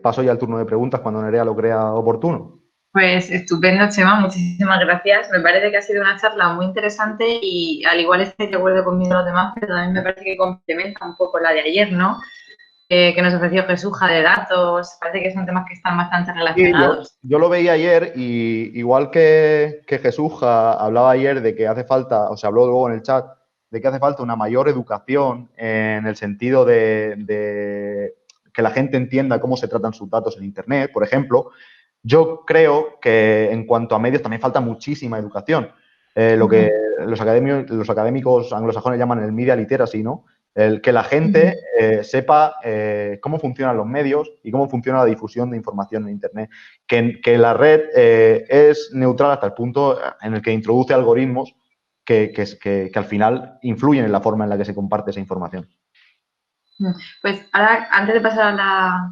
paso ya al turno de preguntas cuando Nerea lo crea oportuno. Pues estupendo, Chema, muchísimas gracias. Me parece que ha sido una charla muy interesante y al igual estoy de acuerdo conmigo los demás, pero también me parece que complementa un poco la de ayer, ¿no? Que nos ofreció Jesuja de datos. Parece que son temas que están bastante Sí, relacionados. yo lo veía ayer y igual que Jesús hablaba ayer de que hace falta, o se habló luego en el chat, de que hace falta una mayor educación en el sentido de que la gente entienda cómo se tratan sus datos en Internet, por ejemplo. Yo creo que en cuanto a medios también falta muchísima educación. Lo que los académicos anglosajones llaman el media literacy, ¿no? El que la gente sepa cómo funcionan los medios y cómo funciona la difusión de información en Internet. Que la red es neutral hasta el punto en el que introduce algoritmos que al final influyen en la forma en la que se comparte esa información. Pues ahora, antes de pasar a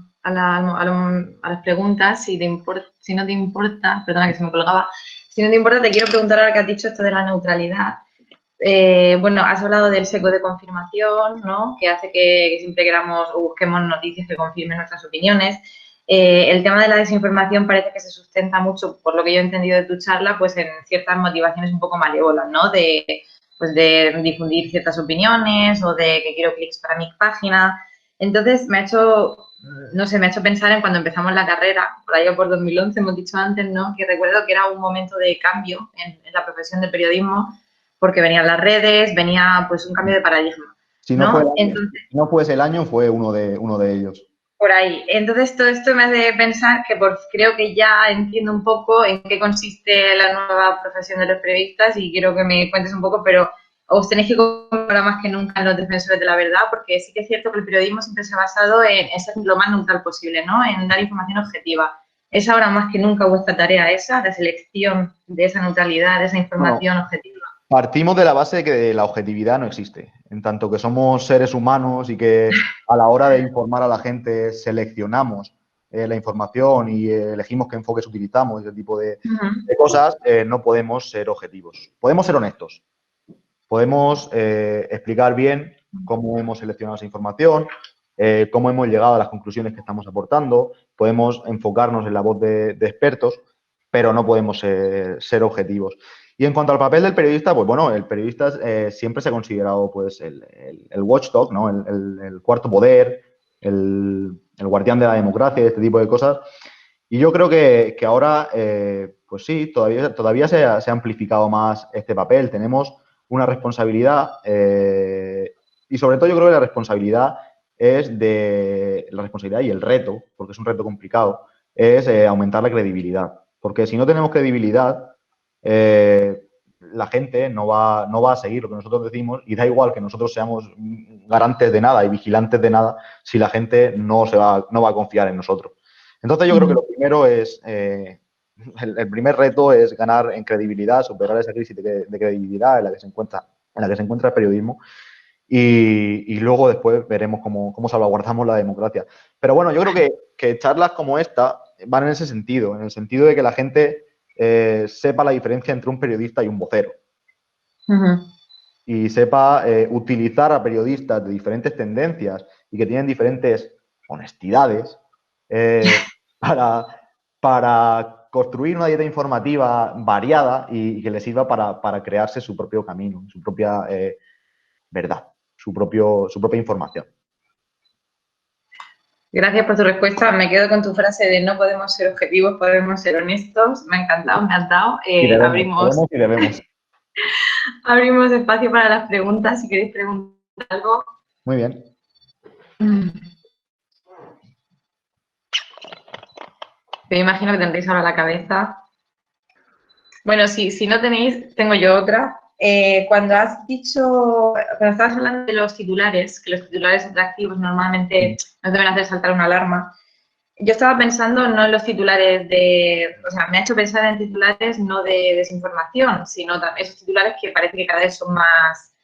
las preguntas, si no te importa, perdona que se me colgaba, si no te importa, te quiero preguntar ahora que has dicho esto de la neutralidad. Bueno, has hablado del seco de confirmación, ¿no? Que hace que siempre queramos o busquemos noticias que confirmen nuestras opiniones. El tema de la desinformación parece que se sustenta mucho, por lo que yo he entendido de tu charla, pues en ciertas motivaciones un poco malévolas, ¿no? Pues de difundir ciertas opiniones o de que quiero clics para mi página. Entonces me ha hecho, no sé, me ha hecho pensar en cuando empezamos la carrera, por allá por 2011, hemos dicho antes, ¿no? Que recuerdo que era un momento de cambio en la profesión del periodismo porque venían las redes, venía pues un cambio de paradigma, Si no fue el ¿no? año, Entonces, si no fue ese el año, fue uno de ellos. por ahí. Entonces, todo esto me hace pensar que creo que ya entiendo un poco en qué consiste la nueva profesión de los periodistas y quiero que me cuentes un poco, pero os tenéis que comparar más que nunca en los defensores de la verdad, porque sí que es cierto que el periodismo siempre se ha basado en ser lo más neutral posible, ¿no? En dar información objetiva. Es ahora más que nunca vuestra tarea esa, la selección de esa neutralidad, de esa Bueno, información objetiva. partimos de la base de que la objetividad no existe, en tanto que somos seres humanos y que a la hora de informar a la gente seleccionamos la información y elegimos qué enfoques utilizamos, ese tipo de cosas, no podemos ser objetivos. Podemos ser honestos, podemos explicar bien cómo hemos seleccionado esa información, cómo hemos llegado a las conclusiones que estamos aportando, podemos enfocarnos en la voz de expertos, pero no podemos ser objetivos. Y en cuanto al papel del periodista, pues bueno, el periodista siempre se ha considerado pues el watchdog, ¿no? El cuarto poder, el guardián de la democracia, este tipo de cosas. Y yo creo que ahora, pues sí, todavía se ha amplificado más este papel. Tenemos una responsabilidad y sobre todo yo creo que la responsabilidad la responsabilidad y el reto, porque es un reto complicado, es aumentar la credibilidad. Porque si no tenemos credibilidad, la gente no va a seguir lo que nosotros decimos y da igual que nosotros seamos garantes de nada y vigilantes de nada si la gente no va a confiar en nosotros. Entonces yo creo que lo primero es, el primer reto es ganar en credibilidad, superar esa crisis de credibilidad en la que se encuentra el periodismo y luego después veremos cómo salvaguardamos la democracia. Pero bueno, yo creo que charlas como esta van en ese sentido, en el sentido de que la gente sepa la diferencia entre un periodista y un vocero. Y sepa utilizar a periodistas de diferentes tendencias y que tienen diferentes honestidades para, para construir una dieta informativa variada y que les sirva para crearse su propio camino, su propia verdad, su propia información. Gracias por tu respuesta. Me quedo con tu frase de no podemos ser objetivos, podemos ser honestos. Me ha encantado, me ha encantado. Y debemos y debemos. Abrimos espacio para las preguntas. Si queréis preguntar algo. Muy bien. Me imagino que tendréis ahora la cabeza. Bueno, si no tenéis, tengo yo otra. Cuando estabas hablando de los titulares, que los titulares atractivos normalmente nos deben hacer saltar una alarma, yo estaba pensando no en los titulares o sea, me ha hecho pensar en titulares no de desinformación, sino esos titulares que parece que cada vez son más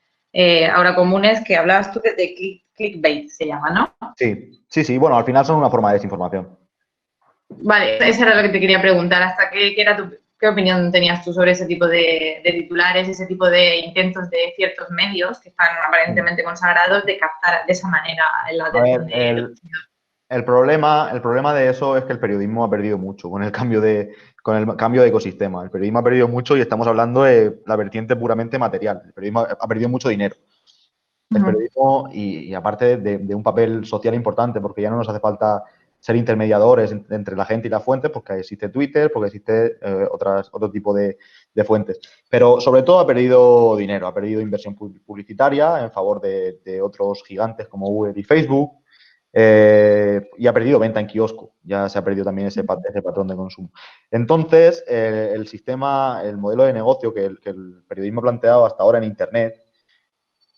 ahora comunes, que hablabas tú de clickbait, se llama, ¿no? Sí. Bueno, al final son una forma de desinformación. Vale, eso era lo que te quería preguntar. ¿Hasta qué opinión tenías tú sobre ese tipo de titulares, ese tipo de intentos de ciertos medios que están aparentemente consagrados de captar de esa manera la atención de los consumidores? El problema de eso es que el periodismo ha perdido mucho con el cambio de ecosistema. El periodismo ha perdido mucho y estamos hablando de la vertiente puramente material. El periodismo ha perdido mucho dinero. El periodismo, y aparte de un papel social importante, porque ya no nos hace falta ser intermediadores entre la gente y las fuentes, porque existe Twitter, porque existe otro tipo de fuentes. Pero sobre todo ha perdido dinero, ha perdido inversión publicitaria en favor de otros gigantes como Google y Facebook. Y ha perdido venta en kiosco, ya se ha perdido también ese patrón de consumo. Entonces, el modelo de negocio que el periodismo ha planteado hasta ahora en Internet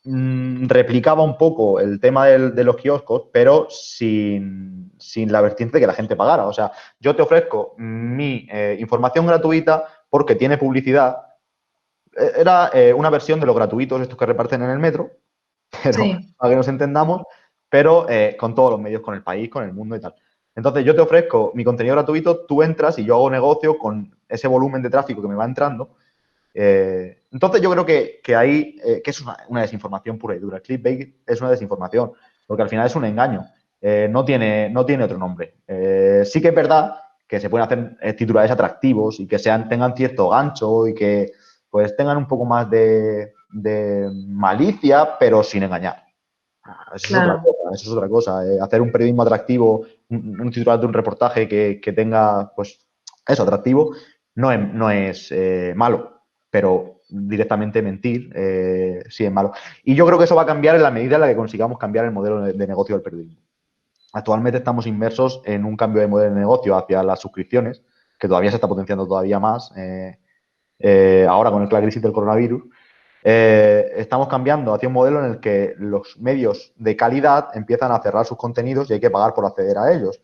replicaba un poco el tema de los kioscos, pero sin la vertiente de que la gente pagara. O sea, yo te ofrezco mi información gratuita porque tiene publicidad. Era una versión de los gratuitos estos que reparten en el metro, pero para que nos entendamos, pero con todos los medios, con el país, con el mundo y tal. Entonces, yo te ofrezco mi contenido gratuito, tú entras y yo hago negocio con ese volumen de tráfico que me va entrando. Entonces, yo creo que ahí, que es una desinformación pura y dura. El clickbait es una desinformación, porque al final es un engaño. No tiene otro nombre. Sí que es verdad que se pueden hacer titulares atractivos y que tengan cierto gancho y que pues tengan un poco más de malicia, pero sin engañar. Eso es otra cosa. Hacer un periodismo atractivo, un titular de un reportaje que tenga, pues, eso, atractivo, no es malo, pero directamente mentir sí es malo. Y yo creo que eso va a cambiar en la medida en la que consigamos cambiar el modelo de negocio del periodismo. Actualmente estamos inmersos en un cambio de modelo de negocio hacia las suscripciones, que todavía se está potenciando todavía más ahora con la crisis del coronavirus. Estamos cambiando hacia un modelo en el que los medios de calidad empiezan a cerrar sus contenidos y hay que pagar por acceder a ellos.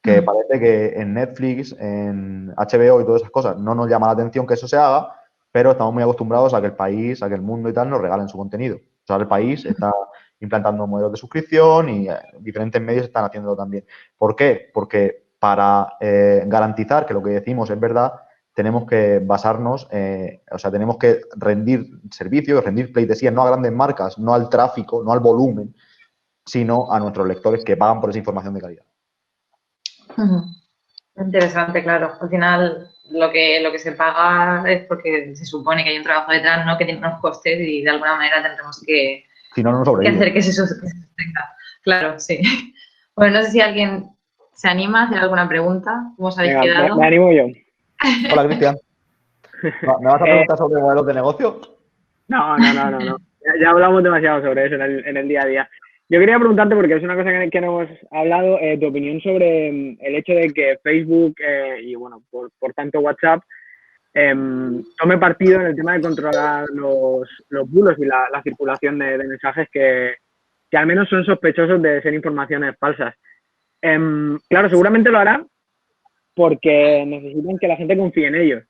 Que parece que en Netflix, en HBO y todas esas cosas no nos llama la atención que eso se haga, pero estamos muy acostumbrados a que el país, a que el mundo y tal nos regalen su contenido. O sea, el país está implantando modelos de suscripción y diferentes medios están haciéndolo también. ¿Por qué? Porque para garantizar que lo que decimos es verdad, tenemos que basarnos, o sea, tenemos que rendir servicios, rendir pleitesías, no a grandes marcas, no al tráfico, no al volumen, sino a nuestros lectores que pagan por esa información de calidad. Interesante, claro. Al final, lo que se paga es porque se supone que hay un trabajo detrás, ¿no? Que tiene unos costes y de alguna manera tendremos que, si no sobrevive. Que hacer que se sostenga. Claro, sí. Bueno, no sé si alguien se anima a hacer alguna pregunta. ¿Cómo os habéis quedado? Me animo yo. Hola, Cristian. ¿Me vas a preguntar sobre modelos de negocio? No. Ya hablamos demasiado sobre eso en el día a día. Yo quería preguntarte, porque es una cosa que no hemos hablado, tu opinión sobre el hecho de que Facebook y, bueno, por tanto WhatsApp, tome partido en el tema de controlar los bulos y la circulación de mensajes que al menos son sospechosos de ser informaciones falsas. Claro, seguramente lo hará porque necesitan que la gente confíe en ellos.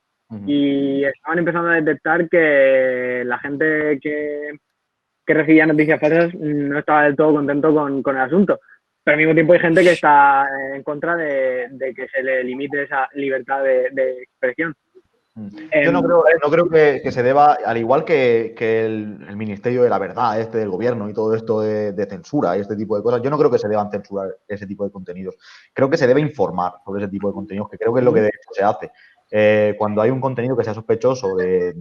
Y estaban empezando a detectar que la gente que recibía noticias falsas no estaba del todo contento con el asunto. Pero al mismo tiempo hay gente que está en contra de que se le limite esa libertad de expresión. Yo no creo que se deba, al igual que el Ministerio de la Verdad, del gobierno y todo esto de censura y este tipo de cosas, yo no creo que se deban censurar ese tipo de contenidos. Creo que se debe informar sobre ese tipo de contenidos, que creo que es lo que de hecho se hace. Cuando hay un contenido que sea sospechoso de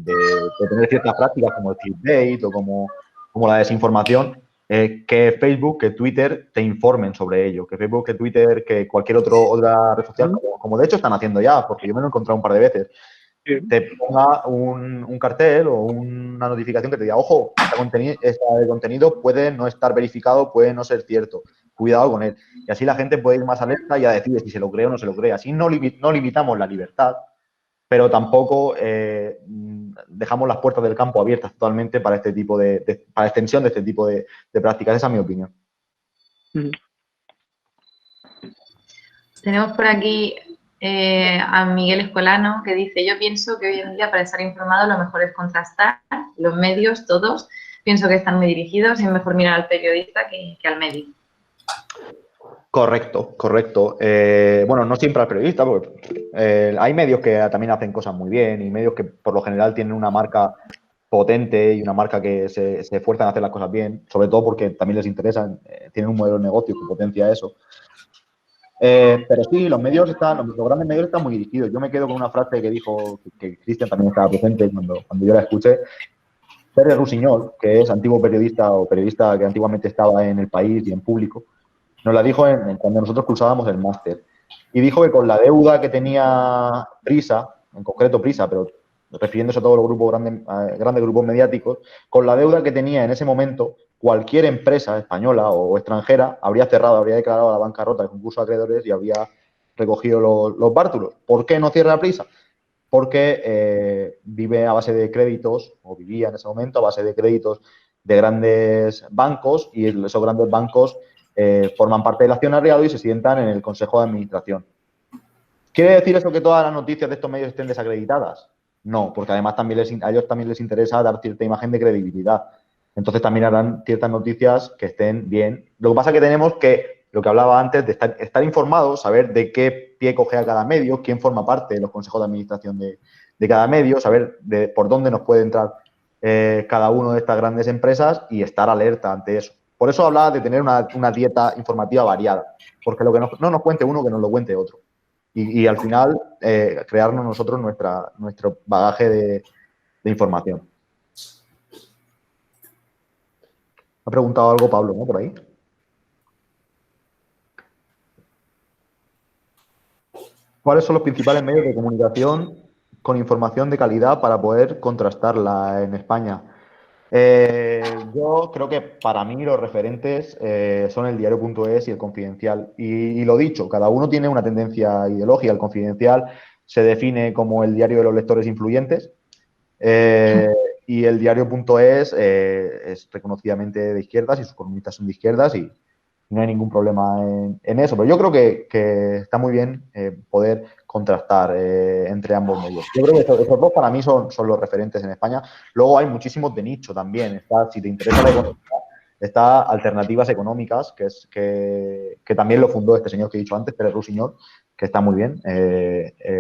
tener ciertas prácticas como el clickbait o como la desinformación, que Facebook, que Twitter te informen sobre ello, que Facebook, que Twitter, que cualquier otra red social, como de hecho están haciendo ya, porque yo me lo he encontrado un par de veces, te ponga un cartel o una notificación que te diga, ojo, este contenido puede no estar verificado, puede no ser cierto, cuidado con él. Y así la gente puede ir más alerta y ya decide si se lo cree o no se lo cree. Así no limitamos la libertad, pero tampoco dejamos las puertas del campo abiertas totalmente para este tipo para extensión de este tipo de prácticas. Esa es mi opinión. Tenemos por aquí a Miguel Escolano, que dice: yo pienso que hoy en día para estar informado lo mejor es contrastar. Los medios, todos, pienso que están muy dirigidos y es mejor mirar al periodista que al medio. Correcto. Bueno, no siempre al periodista, porque hay medios que también hacen cosas muy bien y medios que por lo general tienen una marca potente y una marca que se esfuerzan a hacer las cosas bien, sobre todo porque también les interesa, tienen un modelo de negocio que potencia eso. Pero sí, los grandes medios están muy dirigidos. Yo me quedo con una frase que dijo, que Cristian también estaba presente cuando yo la escuché. Pere Rusiñol, que es antiguo periodista o periodista que antiguamente estaba en El País y en Público, nos la dijo cuando nosotros cursábamos el máster. Y dijo que con la deuda que tenía Prisa, en concreto Prisa, pero refiriéndose a todos los grupos grandes grupos mediáticos, con la deuda que tenía en ese momento, cualquier empresa española o extranjera habría cerrado, habría declarado a la bancarrota el concurso de acreedores y habría recogido los bártulos. ¿Por qué no cierra Prisa? Porque vive a base de créditos, o vivía en ese momento a base de créditos de grandes bancos, y esos grandes bancos forman parte del accionariado y se sientan en el Consejo de Administración. ¿Quiere decir eso que todas las noticias de estos medios estén desacreditadas? No, porque además a ellos también les interesa dar cierta imagen de credibilidad. Entonces también harán ciertas noticias que estén bien. Lo que pasa es que tenemos que, lo que hablaba antes, de estar informados, saber de qué pie cogea cada medio, quién forma parte de los consejos de administración de cada medio, saber por dónde nos puede entrar cada una de estas grandes empresas y estar alerta ante eso. Por eso hablaba de tener una dieta informativa variada, porque lo que no nos cuente uno, que nos lo cuente otro. Y al final, crearnos nosotros nuestro bagaje de información. Ha preguntado algo Pablo, ¿no? Por ahí. ¿Cuáles son los principales medios de comunicación con información de calidad para poder contrastarla en España? Yo creo que para mí los referentes son el diario.es y el Confidencial. Y lo dicho, cada uno tiene una tendencia ideológica. El Confidencial se define como el diario de los lectores influyentes y el diario.es es reconocidamente de izquierdas y sus columnistas son de izquierdas y no hay ningún problema en eso. Pero yo creo que está muy bien poder contrastar entre ambos medios. Yo creo que esos dos para mí son los referentes en España. Luego hay muchísimos de nicho también. Si te interesa la economía, está Alternativas Económicas, que también lo fundó este señor que he dicho antes, Pere Rusiñol, que está muy bien.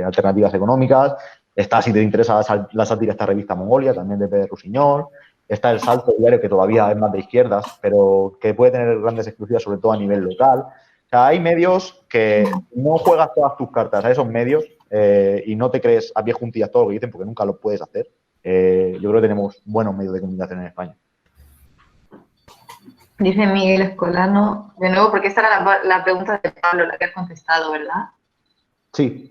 Alternativas Económicas. Está, si te interesa la sátira, esta revista Mongolia, también de Pere Rusiñol. Está El Salto diario, que todavía es más de izquierdas, pero que puede tener grandes exclusivas, sobre todo a nivel local. O sea, hay medios que no juegas todas tus cartas a esos medios y no te crees a pie juntillas todo lo que dicen, porque nunca lo puedes hacer. Yo creo que tenemos buenos medios de comunicación en España. Dice Miguel Escolano, de nuevo, porque esta era la pregunta de Pablo, la que has contestado, ¿verdad? Sí.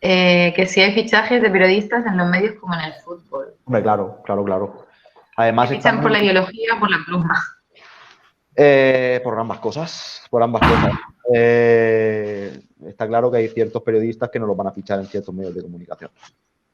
Que si hay fichajes de periodistas en los medios como en el fútbol. Hombre, claro. Además, ¿Fichan por la ideología o por la pluma? Por ambas cosas. Está claro que hay ciertos periodistas que no los van a fichar en ciertos medios de comunicación.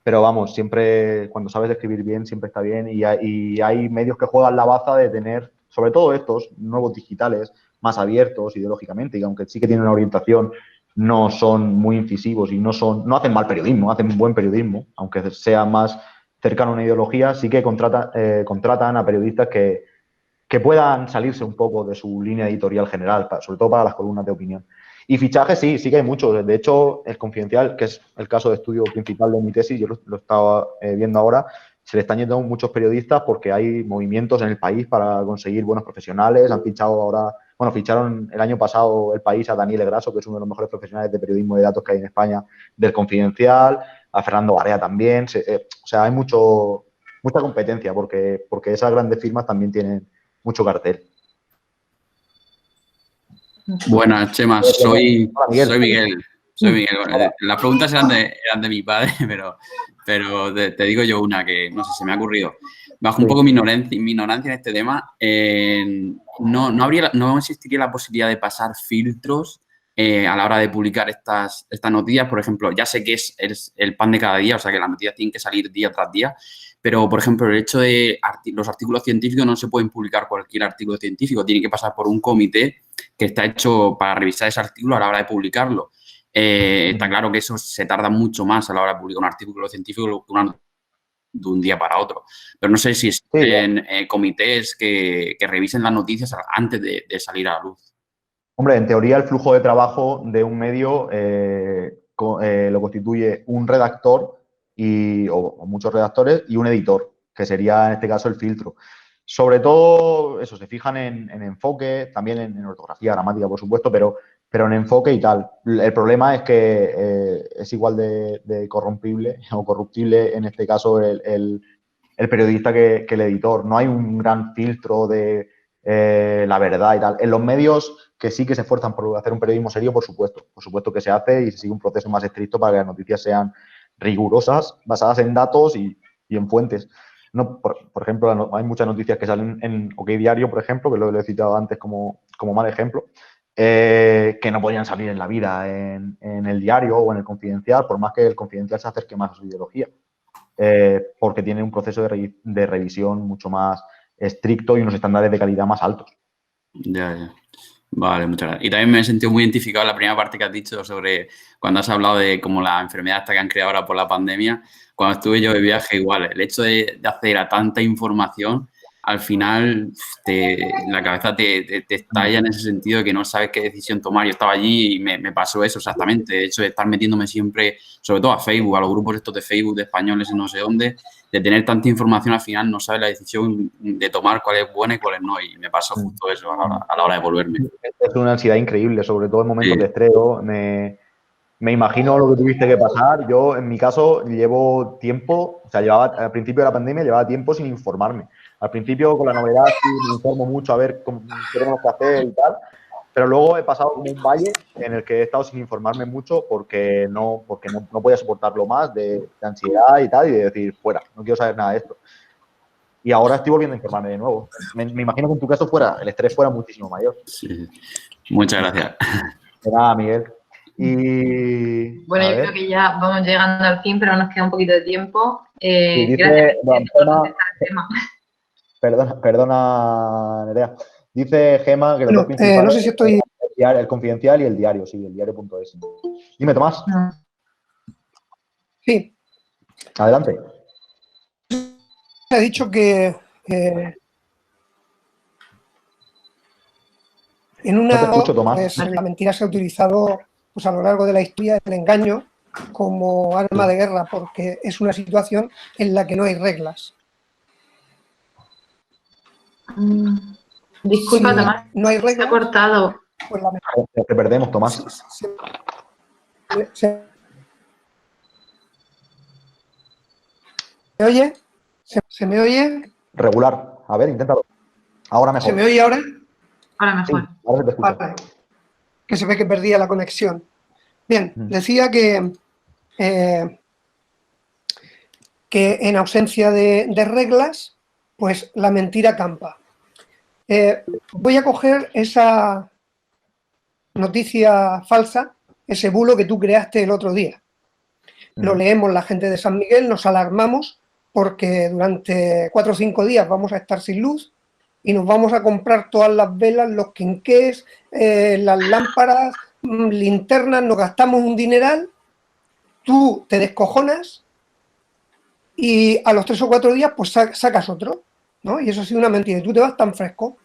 Pero vamos, siempre, cuando sabes escribir bien, siempre está bien. Y hay medios que juegan la baza de tener, sobre todo estos nuevos digitales, más abiertos ideológicamente, y aunque sí que tienen una orientación, no son muy incisivos y no hacen mal periodismo, hacen buen periodismo, aunque sea más cercano a una ideología, sí que contratan a periodistas que puedan salirse un poco de su línea editorial general, sobre todo para las columnas de opinión. Y fichajes sí que hay muchos. De hecho, el Confidencial, que es el caso de estudio principal de mi tesis, yo lo estaba viendo ahora, se le están yendo muchos periodistas porque hay movimientos en el país para conseguir buenos profesionales. Han fichado ahora, ficharon el año pasado El País a Daniel Grasso, que es uno de los mejores profesionales de periodismo de datos que hay en España, del Confidencial, a Fernando Barea también. O sea, hay mucha competencia porque esas grandes firmas también tienen mucho cartel. Buenas, Chema, soy Hola, Miguel. Soy Miguel. Bueno, las preguntas eran de mi padre, pero te digo yo una que, no sé, se me ha ocurrido. Bajo un poco mi ignorancia en este tema, no existiría la posibilidad de pasar filtros a la hora de publicar estas noticias. Por ejemplo, ya sé que es el pan de cada día, o sea que las noticias tienen que salir día tras día, pero, por ejemplo, el hecho de los artículos científicos no se pueden publicar cualquier artículo científico, tiene que pasar por un comité que está hecho para revisar ese artículo a la hora de publicarlo. Está claro que eso se tarda mucho más a la hora de publicar un artículo científico que de un día para otro. Pero no sé si existen comités que revisen las noticias antes de salir a la luz. Hombre, en teoría el flujo de trabajo de un medio lo constituye un redactor o muchos redactores y un editor, que sería en este caso el filtro. Sobre todo, eso, se fijan en enfoque, también en ortografía, gramática, por supuesto, pero en enfoque y tal. El problema es que es igual de corrompible o corruptible, en este caso, el periodista que el editor. No hay un gran filtro de la verdad y tal. En los medios que sí que se esfuerzan por hacer un periodismo serio, por supuesto que se hace y se sigue un proceso más estricto para que las noticias sean rigurosas, basadas en datos y en fuentes. No, por ejemplo, hay muchas noticias que salen en OK Diario, por ejemplo, que lo he citado antes como mal ejemplo, que no podrían salir en la vida en el diario o en el Confidencial, por más que el Confidencial se acerque más a su ideología, porque tiene un proceso de revisión mucho más estricto y unos estándares de calidad más altos. Ya. Vale, muchas gracias. Y también me he sentido muy identificado en la primera parte que has dicho sobre cuando has hablado de como la enfermedad esta que han creado ahora por la pandemia. Cuando estuve yo de viaje, igual, el hecho de acceder a tanta información, al final la cabeza te estalla en ese sentido de que no sabes qué decisión tomar. Yo estaba allí y me pasó eso exactamente. De hecho, de estar metiéndome siempre, sobre todo a Facebook, a los grupos estos de Facebook de españoles en no sé dónde, de tener tanta información, al final no sabes la decisión de tomar cuál es buena y cuál es no. Y me pasó justo eso a la hora de volverme. Es una ansiedad increíble, sobre todo en momentos de estrés. Me imagino lo que tuviste que pasar. Yo, en mi caso, llevo tiempo, o sea, al principio de la pandemia llevaba tiempo sin informarme. Al principio, con la novedad, sí, me informo mucho a ver qué tenemos que hacer y tal, pero luego he pasado como un valle en el que he estado sin informarme mucho porque no podía soportarlo más de ansiedad y tal, y de decir, fuera, no quiero saber nada de esto. Y ahora estoy volviendo a informarme de nuevo. Me imagino que en tu caso el estrés fuera muchísimo mayor. Sí. Muchas gracias. De nada, Miguel. Y, bueno, yo creo que ya vamos llegando al fin, pero nos queda un poquito de tiempo. Gracias por contestar el tema. Perdona, Nerea. Dice Gema que los dos principales no sé si estoy... el Confidencial y el diario, sí, el diario.es. Dime, Tomás. Sí. Adelante. He dicho que en una... No te escucho, Tomás. Pues, la mentira se ha utilizado pues, a lo largo de la historia, el engaño, como arma de guerra, porque es una situación en la que no hay reglas. Disculpa, Si Tomás. no hay reglas. Se ha cortado. Pues te perdemos, Tomás. ¿Me oye? ¿Se me oye? Regular. A ver, inténtalo. Ahora mejor. ¿Se me oye ahora? Ahora mejor. Sí, ahora se te escucha. Vale. Que se ve que perdía la conexión. Bien, decía que en ausencia de reglas, pues la mentira campa. Voy a coger esa noticia falsa, ese bulo que tú creaste el otro día. Lo leemos la gente de San Miguel, nos alarmamos porque durante 4 o 5 días vamos a estar sin luz y nos vamos a comprar todas las velas, los quinqués, las lámparas, linternas, nos gastamos un dineral, tú te descojonas y a los 3 o 4 días pues sacas otro, ¿no? Y eso ha sido una mentira. Y tú te vas tan fresco,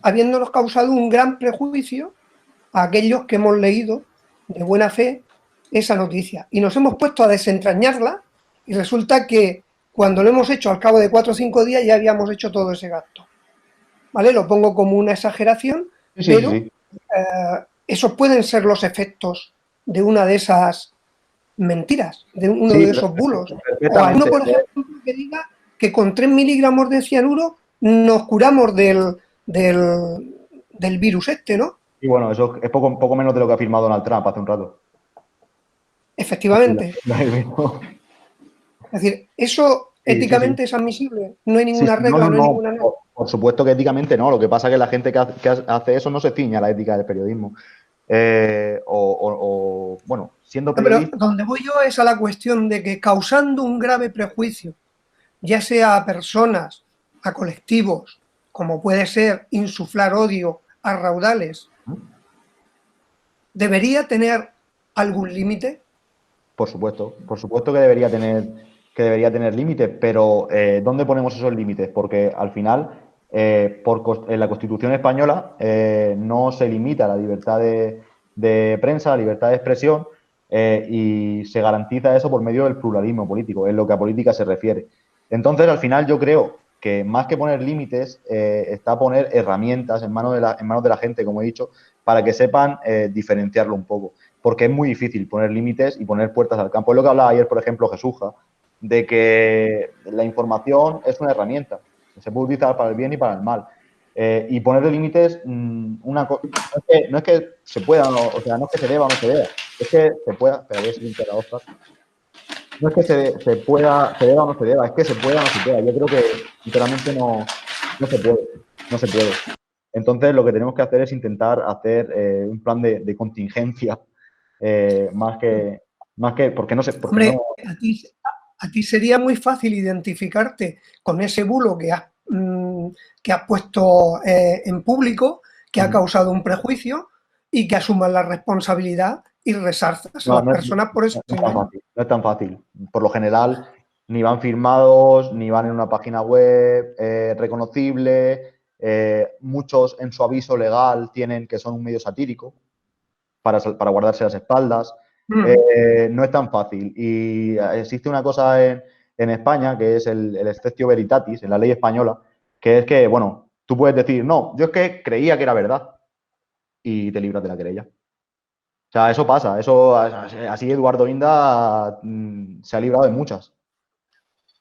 habiéndonos causado un gran prejuicio a aquellos que hemos leído de buena fe esa noticia. Y nos hemos puesto a desentrañarla y resulta que cuando lo hemos hecho al cabo de 4 o 5 días ya habíamos hecho todo ese gasto. ¿Vale? Lo pongo como una exageración, pero esos pueden ser los efectos de una de esas mentiras, de uno de esos bulos. O alguno, por ejemplo, que diga que con 3 miligramos de cianuro nos curamos del virus este, ¿no? Y bueno, eso es poco menos de lo que ha afirmado Donald Trump hace un rato. Efectivamente. Es decir, ¿eso Sí, éticamente es admisible? No hay Sí, ninguna sí, regla, no hay no. ninguna norma. Por supuesto que éticamente no. Lo que pasa es que la gente que hace eso no se ciña a la ética del periodismo. Bueno, siendo No, pero periodista. donde voy yo es a la cuestión de que causando un grave prejuicio, ya sea a personas, a colectivos, como puede ser insuflar odio a raudales, ¿debería tener algún límite? Por supuesto que debería tener límites, pero ¿dónde ponemos esos límites? Porque al final, en la Constitución española no se limita la libertad de prensa, la libertad de expresión, y se garantiza eso por medio del pluralismo político, en lo que a política se refiere. Entonces, al final, yo creo que más que poner límites, está poner herramientas en manos de la gente, como he dicho, para que sepan diferenciarlo un poco, porque es muy difícil poner límites y poner puertas al campo. Es lo que hablaba ayer, por ejemplo, Jesuja, de que la información es una herramienta, que se puede utilizar para el bien y para el mal. Y ponerle límites, no es que se pueda, o sea, no es que se deba o no se deba, es que se pueda, pero voy a seguir la otra. No es que se deba o no se deba, es que se pueda o no se pueda. Yo creo que, sinceramente, no se puede. Entonces, lo que tenemos que hacer es intentar hacer un plan de contingencia, más que, porque no sé, porque Hombre, no. a ti sería muy fácil identificarte con ese bulo que has puesto en público, que ha causado un prejuicio y que asumas la responsabilidad y resarzas a No, las personas por ese no es tan engaño. fácil, no es tan fácil. Por lo general, ni van firmados, ni van en una página web reconocible. Muchos en su aviso legal tienen que son un medio satírico para guardarse las espaldas. No es tan fácil. Y existe una cosa en España que es el exceptio veritatis, en la ley española, que es que, bueno, tú puedes decir, no, yo es que creía que era verdad y te libras de la querella. O sea, eso pasa, así Eduardo Inda se ha librado de muchas.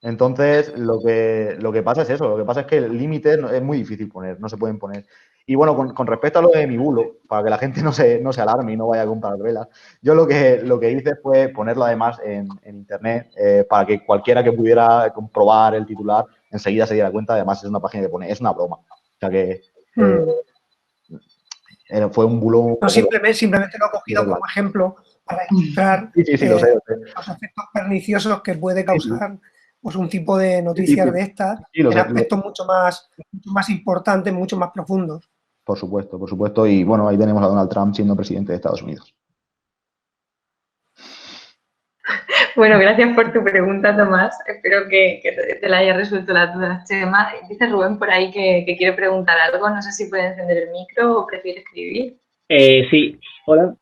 Entonces, lo que pasa es eso, lo que pasa es que el límite es muy difícil poner, no se pueden poner. Y bueno, con respecto a lo de mi bulo, para que la gente no se alarme y no vaya a comprar velas, yo lo que hice fue ponerlo además en internet para que cualquiera que pudiera comprobar el titular enseguida se diera cuenta. Además, es una página que pone, es una broma. O sea que fue un bulo. No, simplemente lo he cogido como ejemplo para ilustrar Sí, lo sé. los efectos perniciosos que puede causar pues, un tipo de Sí, noticias de estas lo en sé. aspectos mucho más importantes, mucho más profundos. Por supuesto. Y bueno, ahí tenemos a Donald Trump siendo presidente de Estados Unidos. Bueno, gracias por tu pregunta, Tomás. Espero que te la haya resuelto las dudas, Chema. Dice Rubén por ahí que quiere preguntar algo. No sé si puede encender el micro o prefiere escribir. Sí, hola.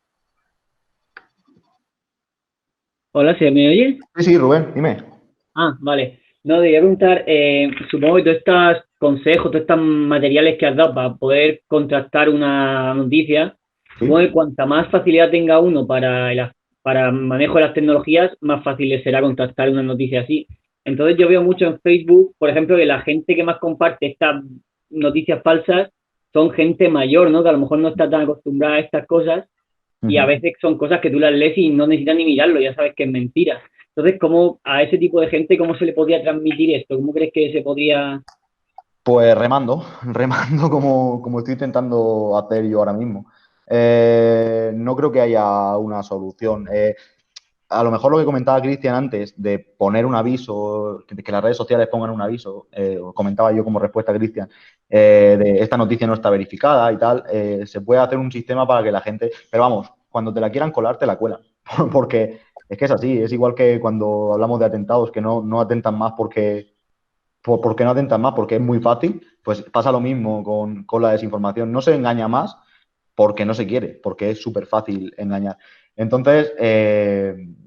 Hola, ¿se me oye? Sí, Rubén, dime. Vale. No, quería preguntar, supongo que todos estos consejos, todos estos materiales que has dado para poder contrastar una noticia, supongo que cuanta más facilidad tenga uno para manejo de las tecnologías, más fácil le será contrastar una noticia así. Entonces yo veo mucho en Facebook, por ejemplo, que la gente que más comparte estas noticias falsas son gente mayor, ¿no? Que a lo mejor no está tan acostumbrada a estas cosas y a veces son cosas que tú las lees y no necesitas ni mirarlo, ya sabes que es mentira. Entonces, ¿cómo a ese tipo de gente, cómo se le podría transmitir esto? ¿Cómo crees que se podría...? Pues remando como estoy intentando hacer yo ahora mismo. No creo que haya una solución. A lo mejor lo que comentaba Cristian antes, de poner un aviso, que las redes sociales pongan un aviso, comentaba yo como respuesta a Cristian, de esta noticia no está verificada y tal, se puede hacer un sistema para que la gente, pero vamos, cuando te la quieran colar, te la cuelan, porque es que es así, es igual que cuando hablamos de atentados, que no atentan más porque no atentan más, porque es muy fácil, pues pasa lo mismo con la desinformación, no se engaña más porque no se quiere, porque es súper fácil engañar. Entonces,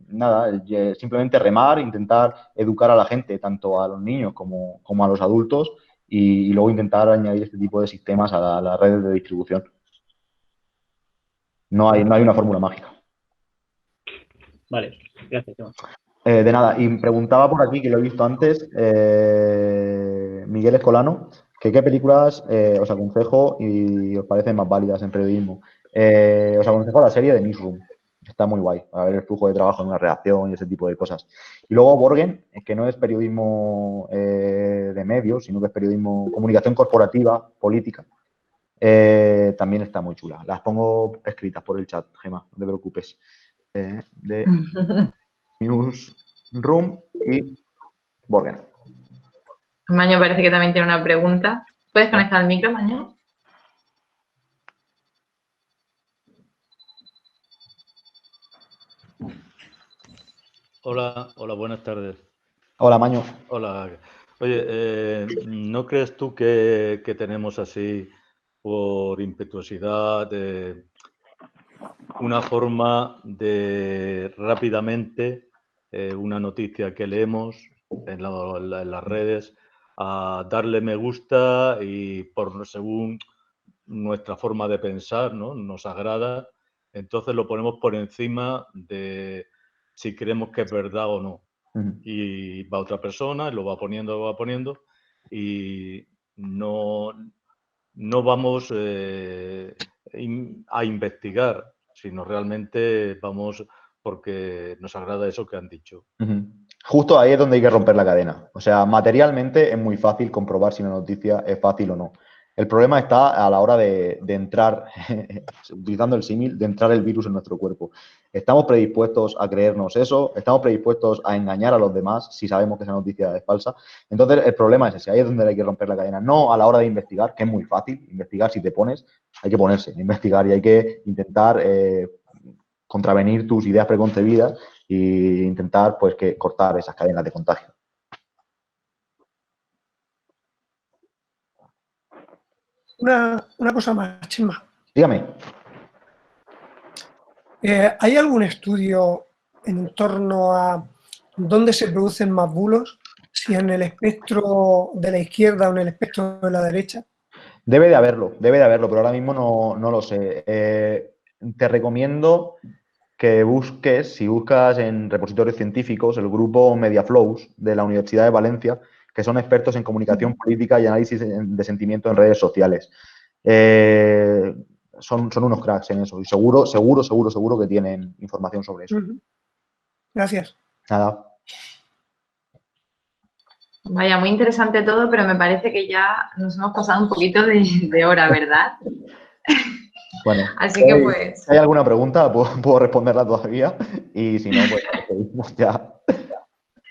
nada, simplemente remar, intentar educar a la gente, tanto a los niños como a los adultos, y luego intentar añadir este tipo de sistemas a las redes de distribución. No hay una fórmula mágica. Vale, gracias, Tomás. De nada, y preguntaba por aquí, que lo he visto antes, Miguel Escolano, ¿Qué películas os aconsejo y os parecen más válidas en periodismo? Os aconsejo la serie de Newsroom. Está muy guay, para ver el flujo de trabajo en una redacción y ese tipo de cosas. Y luego Borgen, que no es periodismo de medios, sino que es periodismo, comunicación corporativa, política. También está muy chula. Las pongo escritas por el chat, Gemma, no te preocupes. De Newsroom y Borgen. Maño parece que también tiene una pregunta. ¿Puedes conectar el micro, Maño? Hola, buenas tardes. Hola, Maño. Hola. Oye, ¿no crees tú que tenemos así, por impetuosidad, una forma de rápidamente una noticia que leemos en las redes, a darle me gusta y según nuestra forma de pensar, ¿no? Nos agrada, entonces lo ponemos por encima de si creemos que es verdad o no? Y va otra persona, lo va poniendo y no vamos a investigar, sino realmente vamos porque nos agrada eso que han dicho. Justo ahí es donde hay que romper la cadena. O sea, materialmente es muy fácil comprobar si una noticia es fácil o no. El problema está a la hora de entrar, utilizando el símil, de entrar el virus en nuestro cuerpo. ¿Estamos predispuestos a creernos eso? ¿Estamos predispuestos a engañar a los demás si sabemos que esa noticia es falsa? Entonces, el problema es ese. Ahí es donde hay que romper la cadena. No a la hora de investigar, que es muy fácil. Investigar si te pones, hay que ponerse, investigar y hay que intentar contravenir tus ideas preconcebidas e intentar pues que cortar esas cadenas de contagio. Una cosa más, Chema. Dígame. ¿Hay algún estudio en torno a dónde se producen más bulos? Si en el espectro de la izquierda o en el espectro de la derecha. Debe de haberlo, pero ahora mismo no lo sé. Te recomiendo que busques, si buscas en repositorios científicos, el grupo MediaFlows de la Universidad de Valencia, que son expertos en comunicación política y análisis de sentimiento en redes sociales. Son unos cracks en eso y seguro que tienen información sobre eso. Gracias. Nada. Vaya, muy interesante todo, pero me parece que ya nos hemos pasado un poquito de hora, ¿verdad? Bueno, así que pues... Si hay alguna pregunta, puedo responderla todavía y si no, pues seguimos ya.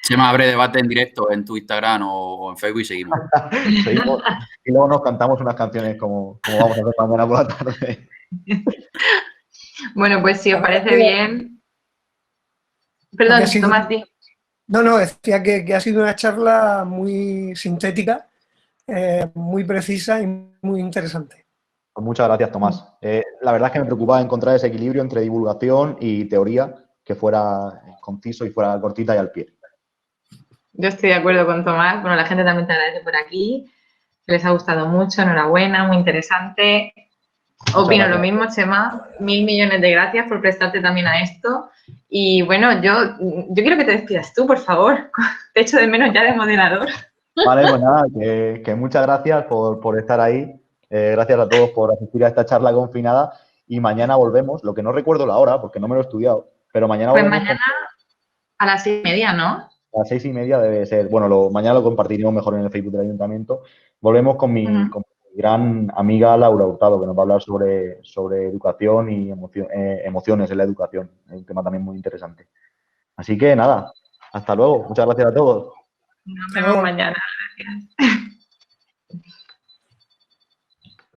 Chema, abre debate en directo en tu Instagram o en Facebook y seguimos. Seguimos y luego nos cantamos unas canciones como vamos a hacer mañana por la tarde. Bueno, pues si os parece bien... Perdón, Tomás, di. No, decía que ha sido una charla muy sintética, muy precisa y muy interesante. Pues muchas gracias, Tomás. La verdad es que me preocupaba encontrar ese equilibrio entre divulgación y teoría que fuera conciso y fuera cortita y al pie. Yo estoy de acuerdo con Tomás. Bueno, la gente también te agradece por aquí. Les ha gustado mucho, enhorabuena, muy interesante. Opino lo mismo, Chema. 1000 millones de gracias por prestarte también a esto. Y bueno, yo quiero que te despidas tú, por favor. Te echo de menos ya de moderador. Vale, pues nada, que muchas gracias por estar ahí. Gracias a todos por asistir a esta charla confinada. Y mañana volvemos. Lo que no recuerdo la hora, porque no me lo he estudiado, pero mañana pues volvemos. Mañana a las 6:30, ¿no? A las 6:30 debe ser. Bueno, mañana lo compartiremos mejor en el Facebook del Ayuntamiento. Volvemos con mi gran amiga Laura Hurtado, que nos va a hablar sobre educación y emociones en la educación. Es un tema también muy interesante. Así que nada, hasta luego. Muchas gracias a todos. Nos vemos mañana. Gracias.